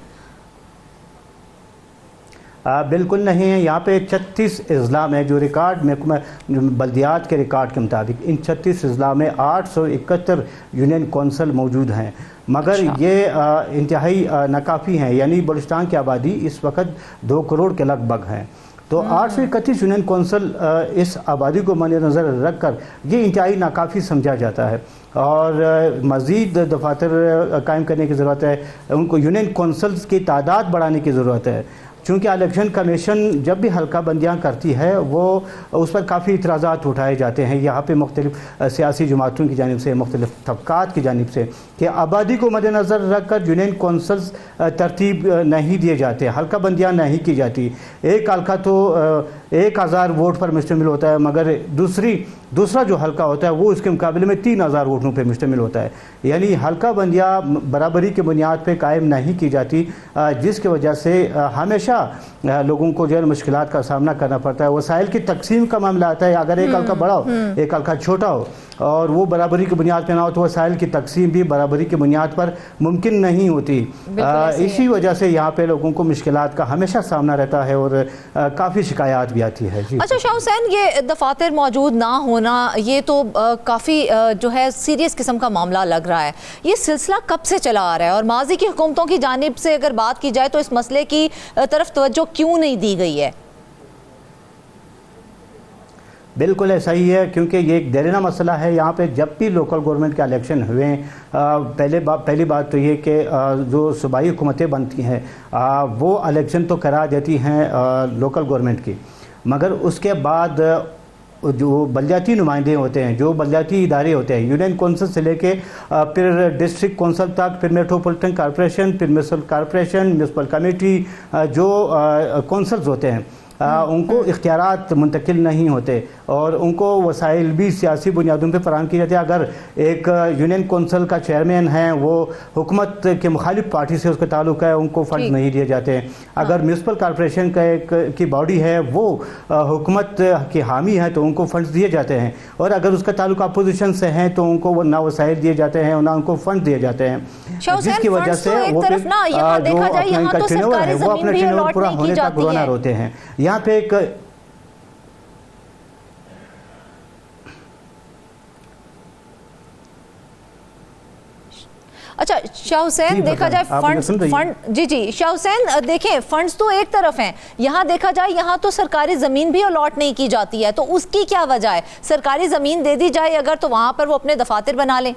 बिल्कुल नहीं है। यहाँ पे 36 अजला में जो रिकॉर्ड में बल्दियात के रिकॉर्ड के मुताबिक इन 36 अजला में 871 यूनियन कौंसिल मौजूद हैं, मगर ये इंतहाई नाकाफ़ी हैं, यानी बलूचिस्तान की आबादी इस वक्त 2 करोड़ के लगभग है। तो 831 यूनियन कौंसिल इस आबादी को मद्देनज़र रख कर ये इंतहाई नाकाफ़ी समझा जाता है, और मज़ीद दफातर कायम करने की ज़रूरत है, उनको यूनियन कौंसिल्स की तादाद बढ़ाने की ज़रूरत है, चूँकि इलेक्शन कमीशन जब भी हल्का बंदियाँ करती है वो उस पर काफ़ी इतराज़ात उठाए जाते हैं यहाँ पे मुख्तलिफ सियासी जमातों की जानिब से, मुख्तलिफ तबक़ात की जानिब से, कि आबादी को मद्देनज़र रख कर यूनियन कौंसिल्स तरतीब नहीं दिए जाते, हल्का बंदियाँ नहीं की जाती। एक हल्का तो 1000 वोट पर मुश्तमिल होता है, मगर दूसरा जो हल्का होता है वो उसके मुकाबले में 3000 वोटों पर मुश्तमिल होता है, यानी हल्का बंदियाँ बराबरी की बुनियाद पर कायम नहीं की जाती, जिसकी वजह से हमेशा लोगों को जो है मुश्किलात का सामना करना पड़ता है। वसाइल की तकसीम का मामला आता है, अगर एक हल्का बड़ा हो एक हल्का छोटा हो और वो बराबरी की बुनियाद पर ना हो तो वसाइल की तकसीम भी बराबरी की बुनियाद पर मुमकिन नहीं होती। इसी वजह से यहाँ पे लोगों को मुश्किलात का हमेशा सामना रहता है, और काफ़ी शिकायत भी आती है। अच्छा शाह हुसैन, ये दफातर मौजूद ना होना ये तो काफ़ी जो है सीरियस किस्म का मामला लग रहा है, ये सिलसिला कब से चला आ रहा है, और माजी की हुकूमतों की जानिब से अगर बात की जाए तो इस मसले की तरफ तवज्जो क्यों नहीं दी गई है? बिल्कुल ऐसा ही है, क्योंकि ये एक देरीना मसला है। यहाँ पे जब भी लोकल गवर्नमेंट के इलेक्शन हुए, पहली बात तो ये कि जो सूबाई हुकूमतें बनती हैं वो इलेक्शन तो करा देती हैं लोकल गवर्नमेंट की, मगर उसके बाद जो बल्दियाती नुमाइंदे होते हैं, जो बल्दियाती इदारे होते हैं, यूनियन कौंसिल से लेके फिर डिस्ट्रिक्ट कौंसिल तक, फिर मेट्रोपॉलिटन कॉरपोरेशन, फिर म्यूनसिपल कॉरपोरेशन, म्यूनसिपल कमेटी, जो कौंसिल्स होते हैं, उनको इख्तियारात मुंतकिल नहीं होते और उनको वसाइल भी सियासी बुनियादों पर फराहम किए जाते हैं। अगर एक यूनियन कौंसिल का चेयरमैन है वो हुकूमत के मुखालिफ पार्टी से उसका ताल्लुक है, उनको फंड नहीं दिए जाते हैं। अगर म्यूनसिपल कॉरपोरेशन का एक की बॉडी है वो हुकूमत की हामी है तो उनको फंड्स दिए जाते हैं, और अगर उसका ताल्लुक अपोजिशन से है तो उनको वो ना वसाइल दिए जाते हैं और ना उनको फंड दिए जाते हैं, जिसकी वजह से वो अपना टर्नओवर पूरा होने तक रोना रोते हैं। यहाँ पे एक अच्छा शाह हुसैन, देखा जाए फंड जी शाह हुसैन, देखें फंड्स तो एक तरफ हैं, यहाँ देखा जाए यहाँ तो सरकारी ज़मीन भी अलॉट नहीं की जाती है, तो उसकी क्या वजह है? सरकारी ज़मीन दे दी जाए अगर, तो वहाँ पर वो अपने दफातर बना लें।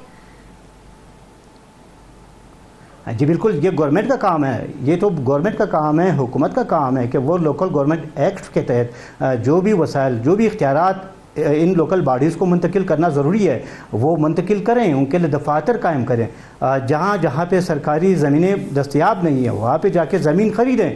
जी बिल्कुल, ये गवर्नमेंट का काम है, ये तो गवर्नमेंट का काम है, हुकूमत का काम है कि वो लोकल गवर्नमेंट एक्ट के तहत जो भी वसाइल, जो भी इख्तियारात इन लोकल बॉडीज़ को मुंतकिल करना ज़रूरी है वो मुंतकिल करें, उनके लिए दफातर कायम करें। जहाँ जहाँ पे सरकारी ज़मीनें दस्तयाब नहीं है वहाँ पे जाके ज़मीन ख़रीदें,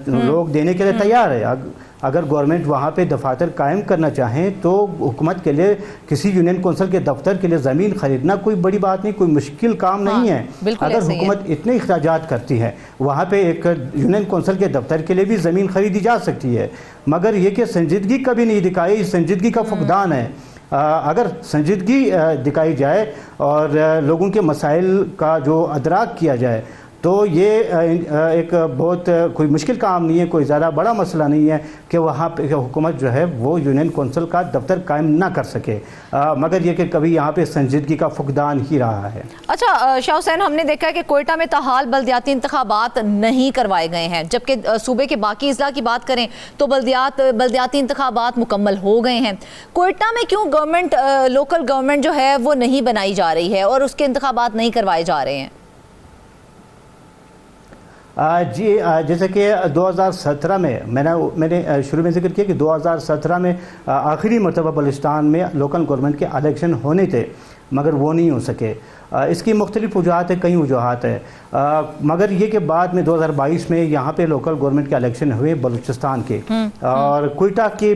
लोग देने के लिए तैयार है। अगर गवर्नमेंट वहाँ पे दफातर कायम करना चाहें तो हुकूमत के लिए किसी यूनियन कौंसिल के दफ्तर के लिए ज़मीन ख़रीदना कोई बड़ी बात नहीं, कोई मुश्किल काम नहीं है। अगर हुकूमत इतने अखराजात करती है वहाँ पे एक यूनियन कौंसिल के दफ्तर के लिए भी ज़मीन ख़रीदी जा सकती है, मगर ये कि संजीदगी कभी नहीं दिखाई, संजीदगी का फुकदान है। अगर संजीदगी दिखाई जाए और लोगों के मसाइल का जो अदराक किया जाए तो ये एक बहुत कोई मुश्किल काम नहीं है, कोई ज़्यादा बड़ा मसला नहीं है कि वहाँ पे हुकूमत जो है वो यूनियन कौंसिल का दफ्तर कायम ना कर सके, मगर ये कि कभी यहाँ पे संजीदगी का फुकदान ही रहा है। अच्छा शाह हुसैन, हमने देखा है कि कोयटा में ताहाल बल्दियाती इंतखाबात नहीं करवाए गए हैं, जबकि सूबे के बाकी अज़ला की बात करें तो बल्दियाती इंतखाबात मुकम्मल हो गए हैं। कोयटा में क्यों गवर्नमेंट, लोकल गवर्नमेंट जो है वो नहीं बनाई जा रही है और उसके इंतखाबात नहीं करवाए जा रहे हैं? जी जैसे कि 2017 में मैंने शुरू में जिक्र किया कि 2017 में आखिरी मरतबा बलूचिस्तान में लोकल गवर्नमेंट के इलेक्शन होने थे, मगर वो नहीं हो सके। इसकी मुख्तलिफ वजूहात है, कई वजूहात है, मगर ये कि बाद में 2022 में यहाँ पे लोकल गवर्नमेंट के इलेक्शन हुए बलूचिस्तान के, और कोयटा के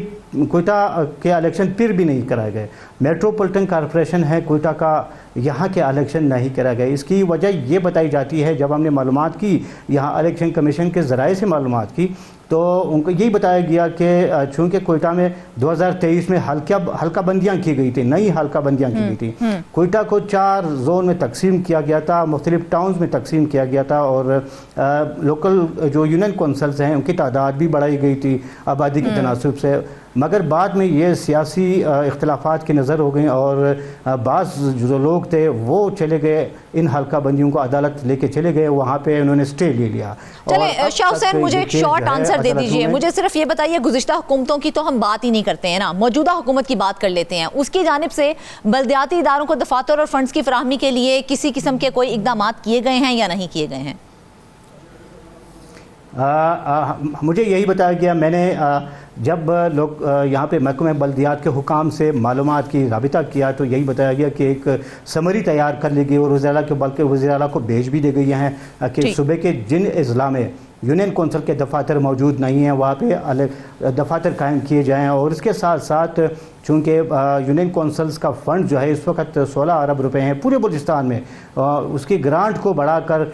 इलेक्शन फिर भी नहीं कराए गए। मेट्रोपॉलिटन कॉरपोरेशन है कोयटा का, यहाँ के इलेक्शन नहीं कराए गए। इसकी वजह ये बताई जाती है, जब हमने मालूमात की यहाँ इलेक्शन कमीशन के ज़राए से मालूमात की तो उनको यही बताया गया कि चूँकि कोयटा में 2023 में हल्का बंदियाँ की गई थी, नई हल्का बंदियाँ की गई थी। कोयटा को 4 जोन में तकसीम किया गया था, मुख्तलिफ टाउन्स में तकसीम किया गया था, और लोकल जो यूनियन कौंसल्स हैं उनकी तादाद भी बढ़ाई गई थी आबादी के तनासब से, मगर बाद में ये सियासी इख्तलाफात की नज़र हो गई और बाज़ जो लोग थे वो चले गए, इन हल्का बंदियों को अदालत लेके चले गए, वहाँ पे उन्होंने स्टे ले लिया। चले शाह हुसैन, मुझे एक शॉर्ट आंसर दे दीजिए, मुझे सिर्फ ये बताइए, गुज़िश्ता हुकूमतों की तो हम बात ही नहीं करते हैं ना, मौजूदा हुकूमत की बात कर लेते हैं। उसकी जानिब से बल्दियाती इदारों को दफातर और फंड्स की फराहमी के लिए किसी किस्म के कोई इकदाम किए गए हैं या नहीं किए गए हैं? मुझे यही बताया गया, मैंने जब लोग यहाँ पे महकमे बल्दियात के हुकाम से मालूमात की राबिता किया तो यही बताया गया कि एक समरी तैयार कर ली गई और वज़ीर आला के, बल्कि वज़ीर आला को भेज भी दी गई हैं कि सूबे के जिन अज़ला में यूनियन कौंसिल के दफातर मौजूद नहीं हैं वहाँ पे दफातर कायम किए जाएँ, और इसके साथ साथ चूँकि यूनियन कौंसल्स का फ़ंड जो है इस वक्त 16 अरब रुपए हैं पूरे बलूचिस्तान में, उसकी ग्रांट को बढ़ाकर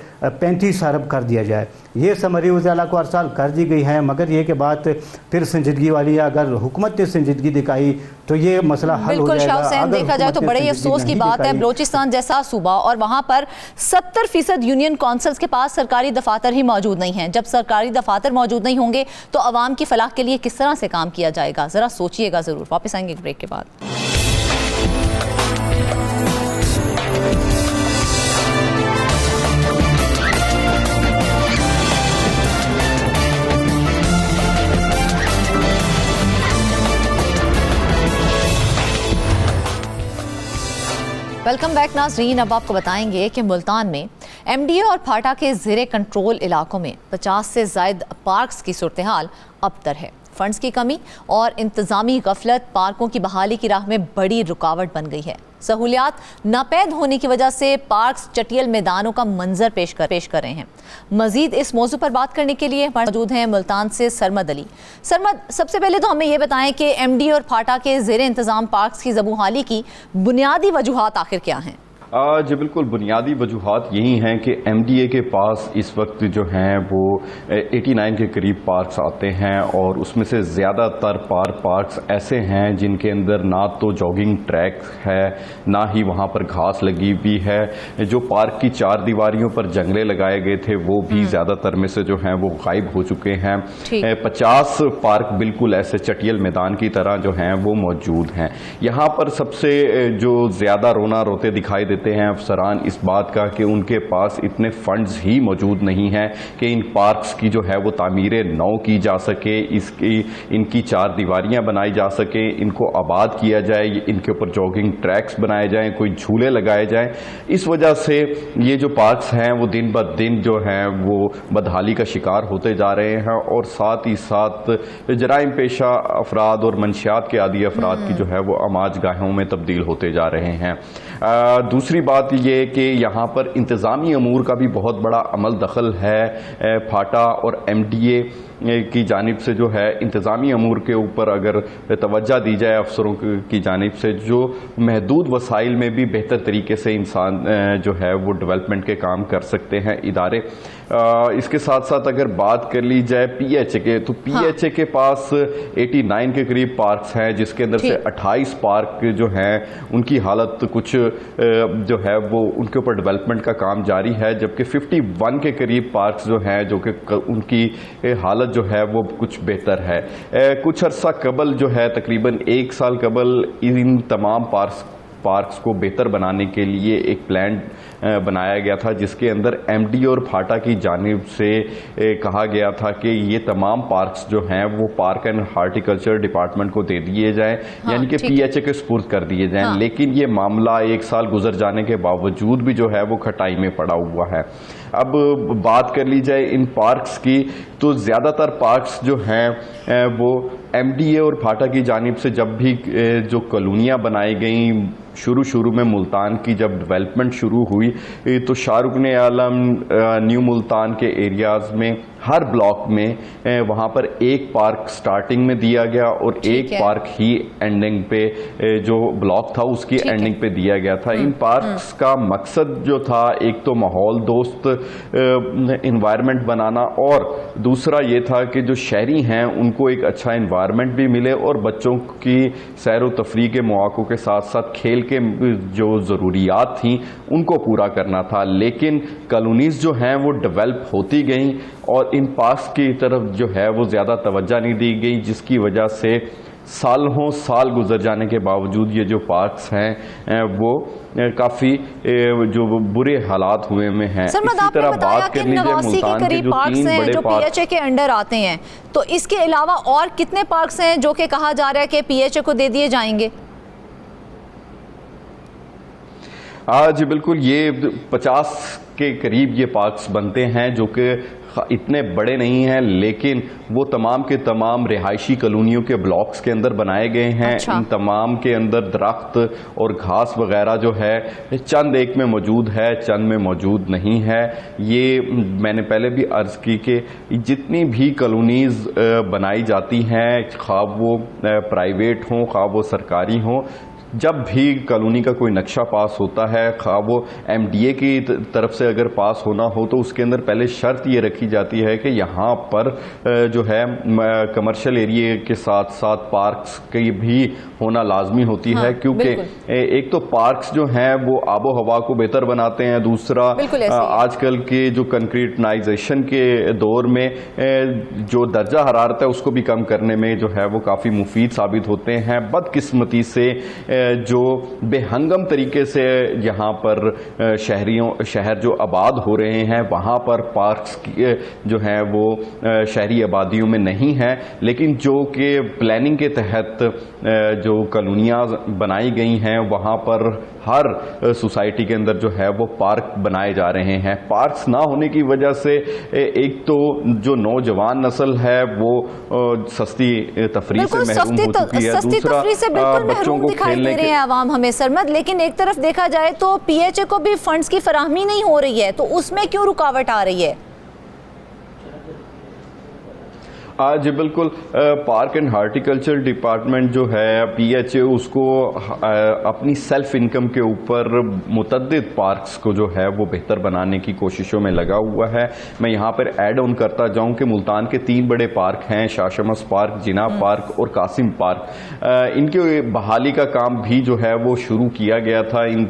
35 अरब कर दिया जाए। ये समरी वज़ीर आला को अरसाल कर दी गई है, मगर ये कि बात फिर संजीदगी वाली है। अगर हुकूमत ने संजीदगी दिखाई तो ये मसला हल हो जाएगा। बिल्कुल, देखा जाए तो बड़े ही अफसोस की बात है, बलूचिस्तान जैसा सूबा और वहाँ पर 70% यूनियन कौंसल्स के पास सरकारी दफातर ही मौजूद नहीं है। जब सरकारी दफातर मौजूद नहीं होंगे तो आवाम की फलाह के लिए किस तरह से काम किया जाएगा, ज़रा सोचिएगा ज़रूर। वापस आएंगे ब्रेक के बाद। वेलकम बैक नाज़रीन। अब आपको बताएंगे कि मुल्तान में MDA और फाटा के ज़ेरे कंट्रोल इलाकों में 50 से ज़ायद पार्क्स की सूरत हाल अबतर है। फंड्स की कमी और इंतजामी गफलत पार्कों की बहाली की राह में बड़ी रुकावट बन गई है। सहूलियात नापैद होने की वजह से पार्क्स चटियल मैदानों का मंजर पेश कर रहे हैं। मजीद इस मौजू पर बात करने के लिए मौजूद हैं मुल्तान से सरमद अली। सरमद, सबसे पहले तो हमें ये बताएं कि एमडी और फाटा के ज़ेर इंतज़ाम पार्क्स की ज़बूहाली की बुनियादी वजूहात आखिर क्या हैं? जी बिल्कुल, बुनियादी वजूहात यही हैं कि एमडीए के पास इस वक्त जो हैं वो 89 के करीब पार्क्स आते हैं और उसमें से ज़्यादातर पार्क्स ऐसे हैं जिनके अंदर ना तो जॉगिंग ट्रैक है, ना ही वहाँ पर घास लगी हुई है। जो पार्क की चार दीवारियों पर जंगले लगाए गए थे वो भी ज़्यादातर में से जो हैं वो गायब हो चुके हैं। 50 पार्क बिल्कुल ऐसे चटियल मैदान की तरह जो हैं वो मौजूद हैं। यहाँ पर सबसे जो ज़्यादा रोना रोते दिखाई देते हैं अफसरान इस बात का कि उनके पास इतने फंड्स ही मौजूद नहीं हैं कि इन पार्क्स की जो है वो तामीर नौ की जा सके, इनकी चार दीवारियां बनाई जा सके, इनको आबाद किया जाए, इनके ऊपर जॉगिंग ट्रैक्स बनाए जाएं, कोई झूले लगाए जाएं। इस वजह से ये जो पार्क्स हैं वो दिन ब दिन जो हैं वो बदहाली का शिकार होते जा रहे हैं और साथ ही साथ जराइम पेशा अफराद और मंशियात के आदी अफराद की जो है वो आमाज गाहों में तब्दील होते जा रहे हैं। दूसरी बात ये कि यहाँ पर इंतज़ामी अमूर का भी बहुत बड़ा अमल दखल है। फाटा और एमडीए की जानिब से जो है इंतज़ामी अमूर के ऊपर अगर तवज्जो दी जाए अफसरों की जानिब से, जो महदूद वसाइल में भी बेहतर तरीके से इंसान जो है वो डेवलपमेंट के काम कर सकते हैं इदारे। इसके साथ साथ अगर बात कर ली जाए पीएचए के, तो पीएचए के पास 89 के करीब पार्क्स हैं जिसके अंदर से 28 पार्क जो हैं उनकी हालत कुछ जो है वो उनके ऊपर डेवलपमेंट का काम जारी है, जबकि 51 के करीब पार्क्स जो हैं जो कि उनकी हालत जो है वो कुछ बेहतर है। कुछ अरसा कबल जो है तकरीबन 1 साल कबल इन तमाम पार्क्स को बेहतर बनाने के लिए एक प्लान बनाया गया था जिसके अंदर एमडी और फाटा की जानिब से कहा गया था कि ये तमाम पार्क्स जो हैं वो पार्क एंड हार्टिकल्चर डिपार्टमेंट को दे दिए जाएं, यानी कि पीएचए के सुपुर्द कर दिए जाएं। लेकिन ये मामला 1 साल गुजर जाने के बावजूद भी जो है वो खटाई में पड़ा हुआ है। अब बात कर ली जाए इन पार्क्स की, तो ज़्यादातर पार्क्स जो हैं वो एमडीए और फाटा की जानिब से जब भी जो कॉलोनियाँ बनाई गई शुरू में मुल्तान की जब डेवलपमेंट शुरू हुई तो शाहरुख आलम न्यू मुल्तान के एरियाज़ में हर ब्लॉक में वहाँ पर एक पार्क स्टार्टिंग में दिया गया और एक पार्क ही एंडिंग पे जो ब्लॉक था उसकी एंडिंग पे दिया गया था। इन पार्क्स का मकसद जो था एक तो माहौल दोस्त इन्वायरमेंट बनाना और दूसरा ये था कि जो शहरी हैं उनको एक अच्छा इन्वायरमेंट भी मिले और बच्चों की सैर व तफरीह के मौक़ों के साथ साथ खेल के जो ज़रूरियात थी उनको पूरा करना था। लेकिन कॉलोनीज़ जो हैं वो डेवलप होती गईं और इन पार्क्स की तरफ जो है वो ज़्यादा तवज्जो नहीं दी गई, जिसकी वजह से साल गुजर जाने के बावजूद ये जो पार्क्स हैं वो काफ़ी जो बुरे हालात हुए में हैं। इसी तरह बात कर लीजिए मुल्तान के जो 3 बड़े जो पीएचए के अंडर आते हैं, तो इसके अलावा और कितने पार्क्स हैं जो कि कहा जा रहा है कि पीएचए को दे दिए जाएंगे? जी बिल्कुल, ये 50 के करीब ये पार्क्स बनते हैं जो कि इतने बड़े नहीं हैं, लेकिन वो तमाम के तमाम रिहायशी कॉलोनियों के ब्लॉक्स के अंदर बनाए गए हैं। इन तमाम के अंदर दरख्त और घास वगैरह जो है चंद एक में मौजूद है, चंद में मौजूद नहीं है। ये मैंने पहले भी अर्ज़ की कि जितनी भी कॉलोनीज़ बनाई जाती हैं, खा वो प्राइवेट हों खा वो सरकारी हों, जब भी कॉलोनी का कोई नक्शा पास होता है, खा वो एमडीए की तरफ से अगर पास होना हो तो उसके अंदर पहले शर्त ये रखी जाती है कि यहाँ पर जो है कमर्शियल एरिया के साथ साथ पार्क्स की भी होना लाजमी होती है, क्योंकि एक तो पार्क्स जो हैं वो आबो हवा को बेहतर बनाते हैं, दूसरा आजकल के जो कंक्रीटनाइजेशन के दौर में जो दर्जा हरारत है उसको भी कम करने में जो है वो काफ़ी मुफीद साबित होते हैं। बदकिस्मती से जो बेहंगम तरीके से यहाँ पर शहर जो आबाद हो रहे हैं वहाँ पर पार्क्स जो हैं वो शहरी आबादियों में नहीं है, लेकिन जो कि प्लानिंग के तहत जो कॉलोनियाँ बनाई गई हैं वहाँ पर हर सोसाइटी के अंदर जो है वो पार्क बनाए जा रहे हैं। पार्क्स ना होने की वजह से एक तो जो नौजवान नस्ल है वो सस्ती तफरीह से महरूम हो चुकी है, दूसरा बच्चों को खेलने के आवाम हमें सरमद, लेकिन एक तरफ देखा जाए तो पीएचए को भी फंड्स की फराहमी नहीं हो रही है, तो उसमें क्यों रुकावट आ रही है? जी बिल्कुल, पार्क एंड हार्टिकल्चर डिपार्टमेंट जो है पीएचए उसको अपनी सेल्फ इनकम के ऊपर मुतद्दिद पार्क्स को जो है वो बेहतर बनाने की कोशिशों में लगा हुआ है। मैं यहाँ पर ऐड ऑन करता जाऊँ कि मुल्तान के 3 बड़े पार्क हैं, शाह शमस पार्क, जिना पार्क और कासिम पार्क। इनके बहाली का काम भी जो है वो शुरू किया गया था। इन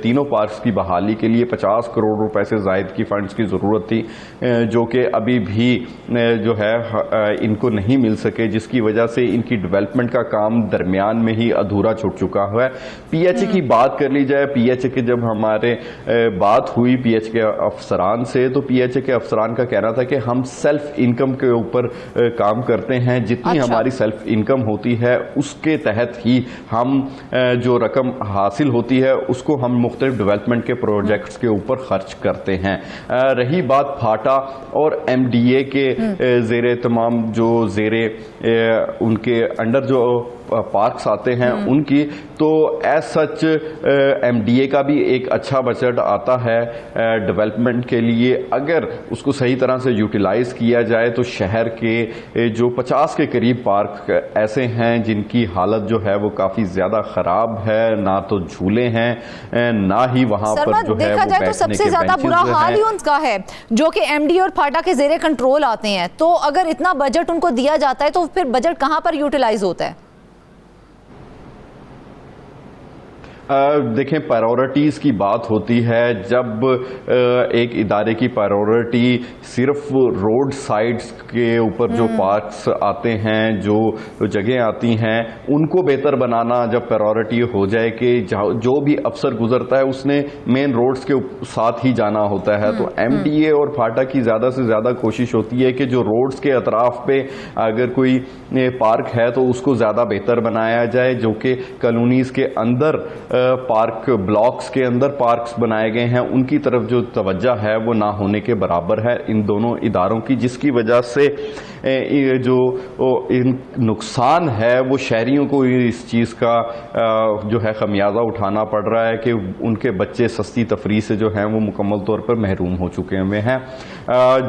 तीनों पार्क्स की बहाली के लिए 50 करोड़ रुपए से ज़ायद की फंड्स की ज़रूरत थी, जो कि अभी भी जो है इनको नहीं मिल सके, जिसकी वजह से इनकी डेवलपमेंट का काम दरमियान में ही अधूरा छूट चुका है। पीएचए की बात कर ली जाए, पीएचए के जब हमारे बात हुई पीएचए के अफसरान से, तो पीएचए के अफसरान का कहना था कि हम सेल्फ इनकम के ऊपर काम करते हैं, जितनी हमारी सेल्फ इनकम होती है उसके तहत ही हम जो रकम हासिल होती है उसको हम मुख्तलिफ डेवलपमेंट के प्रोजेक्ट्स के ऊपर खर्च करते हैं। रही बात फाटा और एमडीए के ज़ेरे तमाम जो ज़ेरे उनके अंडर जो पार्क्स आते हैं उनकी, तो एज सच एमडीए का भी एक अच्छा बजट आता है डेवलपमेंट के लिए। अगर उसको सही तरह से यूटिलाइज किया जाए तो शहर के जो 50 के करीब पार्क ऐसे हैं जिनकी हालत जो है वो काफ़ी ज़्यादा ख़राब है, ना तो झूले हैं ना ही वहाँ पर जो है वो बैठने के सबसे ज़्यादा बुरा हाल ही उनका है जो कि एमडीए और फाटा के ज़ेरे कंट्रोल आते हैं। तो अगर इतना बजट उनको दिया जाता है तो फिर बजट कहाँ पर यूटिलाइज होता है? देखें, प्रायोरिटीज़ की बात होती है। जब एक इदारे की प्रायोरिटी सिर्फ रोड साइड्स के ऊपर जो पार्क्स आते हैं, जो जगह आती हैं, उनको बेहतर बनाना जब प्रायोरिटी हो जाए कि जो भी अफसर गुजरता है उसने मेन रोड्स के साथ ही जाना होता है, तो एमडीए और फाटा की ज़्यादा से ज़्यादा कोशिश होती है कि जो रोड्स के अतराफ पे अगर कोई पार्क है तो उसको ज़्यादा बेहतर बनाया जाए, जो कि कॉलोनीज़ के अंदर पार्क ब्लॉक्स के अंदर पार्क्स बनाए गए हैं उनकी तरफ जो तवज्जो है वो ना होने के बराबर है इन दोनों इदारों की, जिसकी वजह से जो नुकसान है वो शहरियों को इस चीज़ का जो है खमियाजा उठाना पड़ रहा है कि उनके बच्चे सस्ती तफरीह से जो हैं वो मुकम्मल तौर पर महरूम हो चुके हुए हैं।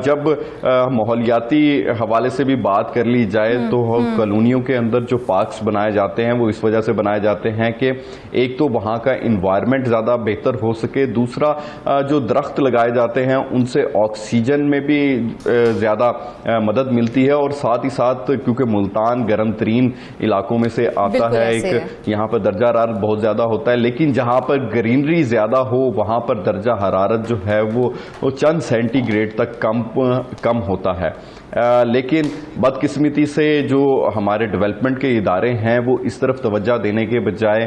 जब माहौलियाती हवाले से भी बात कर ली जाए तो कॉलोनियों के अंदर जो पार्क्स बनाए जाते हैं वो इस वजह से बनाए जाते हैं कि एक तो वहाँ का इन्वायरमेंट ज़्यादा बेहतर हो सके, दूसरा जो दरख्त लगाए जाते हैं उनसे ऑक्सीजन में भी ज़्यादा मदद मिलती है, और साथ ही साथ क्योंकि मुल्तान गर्म तरीन इलाकों में से आता है, एक यहाँ पर दर्जा हरारत बहुत ज़्यादा होता है, लेकिन जहाँ पर ग्रीनरी ज़्यादा हो वहाँ पर दर्जा हरारत जो है वो चंद सेंटीग्रेड तक कम होता है। लेकिन बदकिस्मती से जो हमारे डेवलपमेंट के इदारे हैं वो इस तरफ तवज्जो देने के बजाय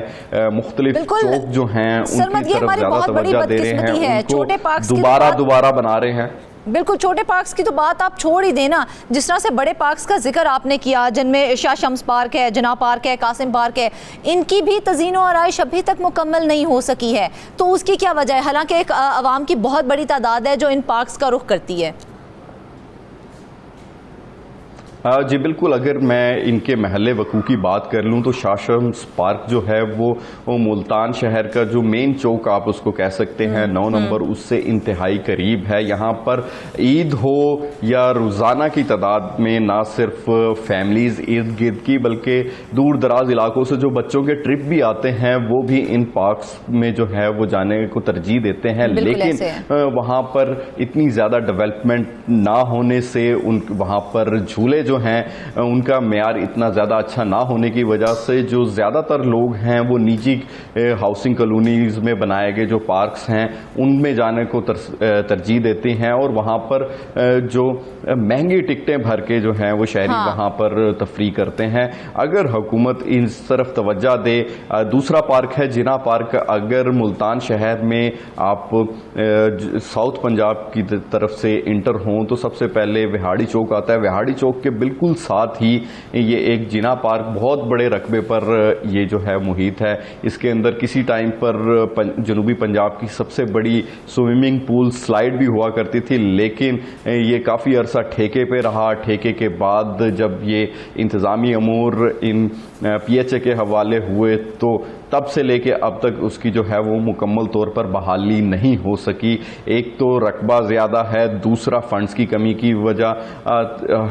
मुख्तलिफ चौक जो हैं उनकी तरफ ज़्यादा तवज्जो दे रहे हैं, उनको दोबारा बना रहे हैं। बिल्कुल, छोटे पार्क्स की तो बात आप छोड़ ही देना, जिस तरह से बड़े पार्क्स का जिक्र आपने किया जिनमें शाह शम्स पार्क है, जिना पार्क है, कासिम पार्क है, इनकी भी तज़ीनो और आइश अभी तक मुकम्मल नहीं हो सकी है, तो उसकी क्या वजह है? हालांकि एक आवाम की बहुत बड़ी तादाद है जो इन पार्क्स का रुख करती है। जी बिल्कुल, अगर मैं इनके महल वकू की बात कर लूँ तो शाह शम्स पार्क जो है वो मुल्तान शहर का जो मेन चौक आप उसको कह सकते हैं 9 नंबर उससे इंतहाई करीब है। यहाँ पर ईद हो या रोज़ाना की तादाद में ना सिर्फ फैमिलीज़ इर्द गिर्द की बल्कि दूर दराज इलाकों से जो बच्चों के ट्रिप भी आते हैं वो भी इन पार्क्स में जो है वो जाने को तरजीह देते हैं, लेकिन वहाँ पर इतनी ज़्यादा डेवलपमेंट ना होने से वहाँ पर झूले जो जो हैं उनका मेयार इतना ज़्यादा अच्छा ना होने की वजह से जो ज़्यादातर लोग हैं वो निजी हाउसिंग कॉलोनीज़ में बनाए गए जो पार्क्स हैं उनमें जाने को तरजीह देते हैं और वहाँ पर जो महंगी टिकटें भर के जो हैं वो शहरी वहाँ पर तफरी करते हैं। अगर हुकूमत इस तरफ तवज्जो दे, दूसरा पार्क है जिना पार्क। अगर मुल्तान शहर में आप साउथ पंजाब की तरफ से इंटर हों तो सबसे पहले विहाड़ी चौक आता है। विहाड़ी चौक के बिल्कुल साथ ही ये एक जिना पार्क बहुत बड़े रकबे पर ये जो है मुहित है। इसके अंदर किसी टाइम पर जनूबी पंजाब की सबसे बड़ी स्विमिंग पूल स्लाइड भी हुआ करती थी, लेकिन ये काफ़ी अरसा ठेके पे रहा। ठेके के बाद जब ये इंतज़ामी अमूर इन PHA के हवाले हुए तो तब से लेके अब तक उसकी जो है वो मुकम्मल तौर पर बहाली नहीं हो सकी। एक तो रकबा ज़्यादा है, दूसरा फंड्स की कमी की वजह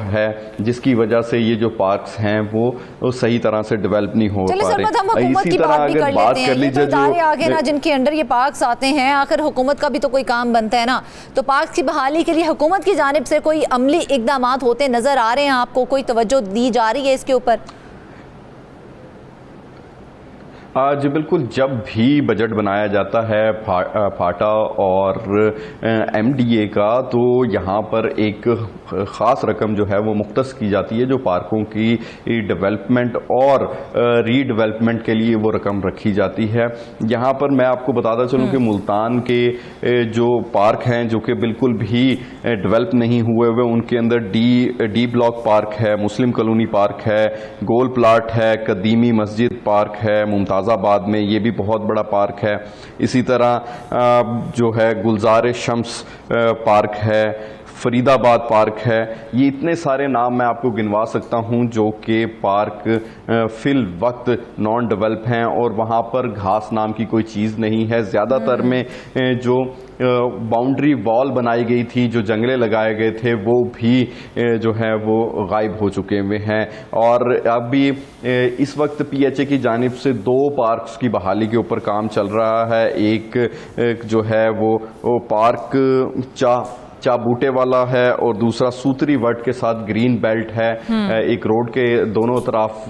है जिसकी वजह से ये जो पार्क्स हैं वो सही तरह से डेवलप नहीं हो पा रहे। इसी तरह अगर बात कर लीजिए जो आगे ना जिनके अंडर ये पार्क्स आते हैं, आखिर हुकूमत का भी तो कोई काम बनता है ना, तो पार्क्स की बहाली के लिए हुकूमत की जानिब से कोई अमली इकदाम होते नजर आ रहे हैं आपको? कोई तवज्जो दी जा रही है इसके ऊपर? जी बिल्कुल, जब भी बजट बनाया जाता है फाटा और MDA का तो यहाँ पर एक ख़ास रकम जो है वो मुख्तस की जाती है जो पार्कों की डेवलपमेंट और रीडेवलपमेंट के लिए वो रकम रखी जाती है। यहाँ पर मैं आपको बताता चलूँ कि मुल्तान के जो पार्क हैं जो कि बिल्कुल भी डेवलप नहीं हुए हुए, उनके अंदर डी ब्लॉक पार्क है, मुस्लिम कॉलोनी पार्क है, गोल प्लाट है, कदीमी मस्जिद पार्क है, मुमताज़ाबाद में ये भी बहुत बड़ा पार्क है। इसी तरह जो है गुलजार शम्स पार्क है, फरीदाबाद पार्क है। ये इतने सारे नाम मैं आपको गिनवा सकता हूँ जो कि पार्क फिल वक्त नॉन डेवलप हैं और वहाँ पर घास नाम की कोई चीज़ नहीं है। ज़्यादातर में जो बाउंड्री वॉल बनाई गई थी, जो जंगले लगाए गए थे, वो भी जो है वो गायब हो चुके हुए हैं। और अभी इस वक्त PHA की जानिब से 2 पार्क्स की बहाली के ऊपर काम चल रहा है। एक जो है वो पार्क चाबूटे वाला है और दूसरा सूतरी वट के साथ ग्रीन बेल्ट है। एक रोड के दोनों तरफ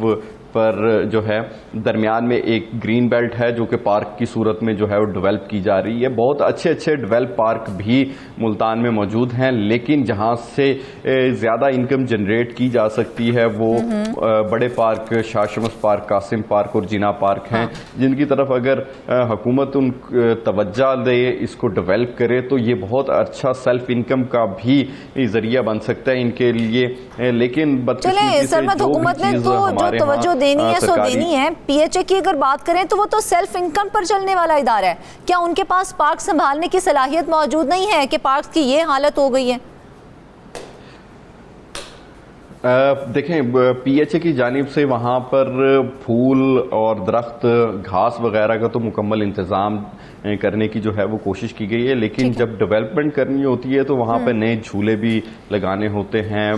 पर जो है दरमियान में एक ग्रीन बेल्ट है जो कि पार्क की सूरत में जो है वो डेवलप की जा रही है। बहुत अच्छे अच्छे डेवलप पार्क भी मुल्तान में मौजूद हैं, लेकिन जहां से ज़्यादा इनकम जनरेट की जा सकती है वो बड़े park, Shah Shamas park, Qasim park और जिना पार्क हैं, जिनकी तरफ अगर हुकूमत उन तवज्जो दे, इसको डेवलप करे तो ये बहुत अच्छा सेल्फ इनकम का भी जरिया बन सकता है इनके लिए। लेकिन हुकूमत ने तो जो तवज्जो देनी है सो देनी है। PHA की अगर बात करें तो वो तो सेल्फ इनकम पर चलने वाला इदारा है। क्या उनके पास पार्क संभालने की सलाहियत मौजूद नहीं है कि पार्क की ये हालत हो गई है? देखें, PHA की जानिब से वहाँ पर फूल और दरख्त, घास वगैरह का तो मुकम्मल इंतज़ाम करने की जो है वो कोशिश की गई है, लेकिन जब डेवलपमेंट करनी होती है तो वहाँ पर नए झूले भी लगाने होते हैं।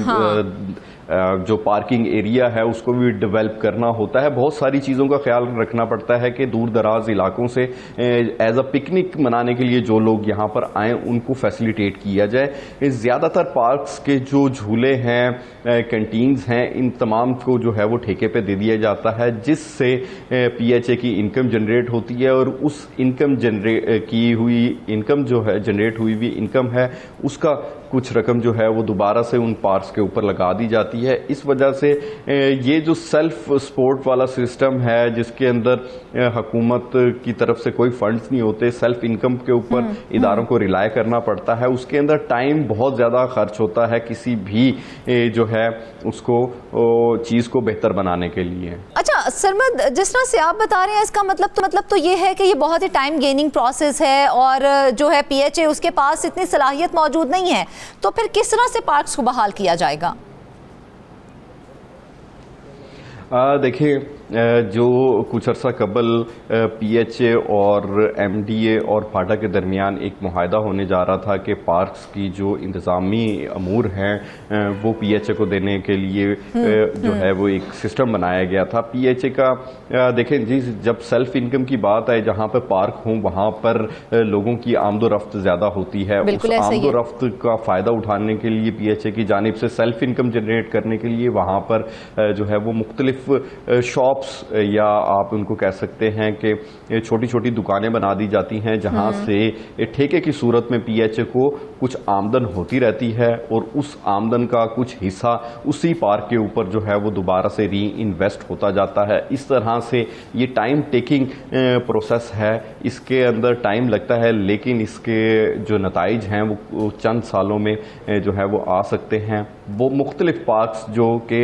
जो पार्किंग एरिया है उसको भी डेवलप करना होता है। बहुत सारी चीज़ों का ख्याल रखना पड़ता है कि दूर दराज इलाकों से एज अ पिकनिक मनाने के लिए जो लोग यहाँ पर आएँ उनको फैसिलिटेट किया जाए। ज़्यादातर पार्क्स के जो झूले हैं, कैंटीन्स हैं, इन तमाम को जो है वो ठेके पे दे दिया जाता है, जिससे PHA की इनकम जनरेट होती है और उस इनकम जनरेट हुई हुई इनकम है उसका कुछ रकम जो है वो दोबारा से उन पार्क्स के ऊपर लगा दी जाती है। इस वजह से ये जो सेल्फ सपोर्ट वाला सिस्टम है जिसके अंदर हुकूमत की तरफ से कोई फंड्स नहीं होते, सेल्फ इनकम के ऊपर इदारों को रिलाय करना पड़ता है, उसके अंदर टाइम बहुत ज़्यादा खर्च होता है किसी भी जो है उसको चीज़ को बेहतर बनाने के लिए। अच्छा सरमद, जिस तरह से आप बता रहे हैं इसका मतलब तो ये है कि ये बहुत ही टाइम गेनिंग प्रोसेस है और जो है PHA उसके पास इतनी सलाहियत मौजूद नहीं है, तो फिर किस तरह से पार्क्स को बहाल किया जाएगा? देखिए, जो कुछ अर्सा कबल PHA और MDA और फाटा के दरमियान एक मुआहदा होने जा रहा था कि पार्क्स की जो इंतज़ामी अमूर हैं वो PHA को देने के लिए जो है वो एक सिस्टम बनाया गया था। PHA का देखें जी, जब सेल्फ इनकम की बात आए, जहाँ पर पार्क हों वहाँ पर लोगों की आमदोरफ्त ज़्यादा होती है। उस आमदोरफ्त का फ़ायदा उठाने के लिए PHA की जानिब से सेल्फ इनकम जनरेट करने के लिए वहाँ पर जो है वो मुख्तलिफ शॉप्स या आप उनको कह सकते हैं कि छोटी छोटी दुकानें बना दी जाती हैं, जहाँ से ठेके की सूरत में PHA को कुछ आमदन होती रहती है और उस आमदन का कुछ हिस्सा उसी पार्क के ऊपर जो है वो दोबारा से री इन्वेस्ट होता जाता है। इस तरह से ये टाइम टेकिंग प्रोसेस है, इसके अंदर टाइम लगता है, लेकिन इसके जो नताइज हैं वो चंद सालों में जो है वो आ सकते हैं। वो मुख्तलिफ पार्क्स जो कि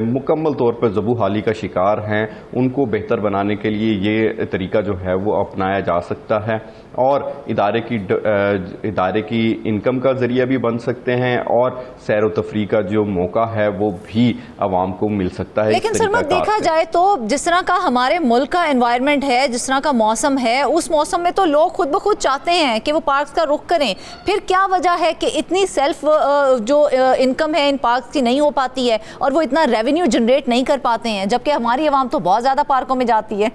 मुकम्मल तौर पर ज़बू हाली का शिकार हैं, उनको बेहतर बनाने के लिए ये तरीका जो है वो अपनाया जा सकता है और इदारे की इनकम का ज़रिया भी बन सकते हैं और सैर व तफरी का जो मौका है वो भी आवाम को मिल सकता है। लेकिन सरमद देखा जाए तो जिस तरह का हमारे मुल्क का एनवायरनमेंट है, जिस तरह का मौसम है, उस मौसम में तो लोग खुद ब खुद चाहते हैं कि वो पार्क्स का रुख करें। फिर क्या वजह है कि इतनी सेल्फ जो इनकम है इन पार्क्स की नहीं हो पाती है और वो इतना रेवेन्यू जनरेट नहीं कर पाते हैं, जबकि हमारी आवाम तो बहुत ज़्यादा पार्कों में जाती है?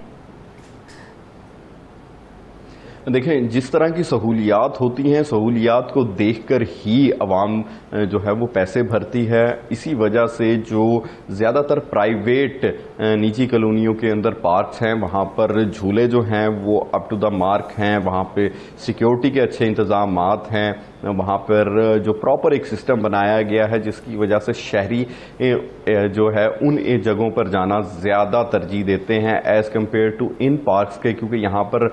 देखें, जिस तरह की सहूलियात होती हैं, सहूलियात को देखकर ही अवाम जो है वो पैसे भरती है। इसी वजह से जो ज़्यादातर प्राइवेट निजी कॉलोनियों के अंदर पार्क्स हैं, वहाँ पर झूले जो हैं वो अप टू द मार्क हैं, वहाँ पे सिक्योरिटी के अच्छे इंतज़ामात हैं, वहाँ पर जो प्रॉपर एक सिस्टम बनाया गया है, जिसकी वजह से शहरी जो है उन जगहों पर जाना ज़्यादा तरजीह देते हैं एज़ कम्पेयर टू इन पार्क्स के, क्योंकि यहाँ पर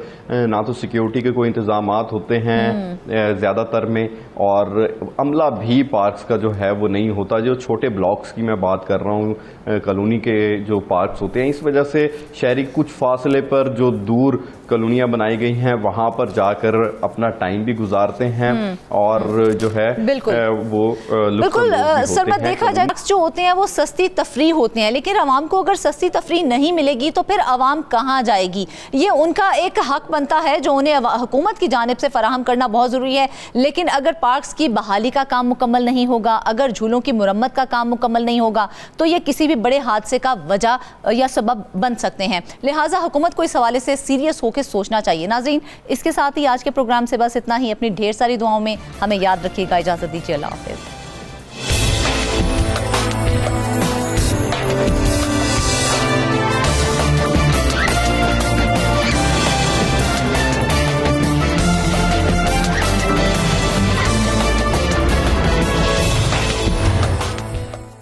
ना तो सिक्योरिटी के कोई इंतज़ामात होते हैं ज़्यादातर में, और अमला भी पार्क्स का जो है वो नहीं होता। जो छोटे ब्लॉक्स की मैं बात कर रहा हूँ, कॉलोनी के जो पार्क्स होते हैं, इस वजह से शहरी कुछ फासले पर जो दूर कॉलोनियाँ बनाई गई हैं वहाँ पर जाकर अपना टाइम भी गुजारते हैं और जो है वो बिल्कुल सरमद देखा जाए जो होते हैं वो सस्ती तफरी होते हैं, लेकिन आवाम को अगर सस्ती तफरी नहीं मिलेगी तो फिर आवाम कहाँ जाएगी? ये उनका एक हक बनता है जो उन्हें हुकूमत की जानिब से फराहम करना बहुत ज़रूरी है। लेकिन अगर पार्क्स की बहाली का काम मुकम्मल नहीं होगा, अगर झूलों की मुरम्मत का काम मुकम्मल नहीं होगा, तो ये किसी भी बड़े हादसे का वजह या सबब बन सकते हैं। लिहाजा हुकूमत को इस हवाले से सीरियस होकर सोचना चाहिए। नाज़रीन, इसके साथ ही आज के प्रोग्राम से बस इतना ही। अपनी ढेर सारी दुआओं में हमें याद रखिएगा। इजाज़त दीजिए, अल्लाह हाफ़िज़।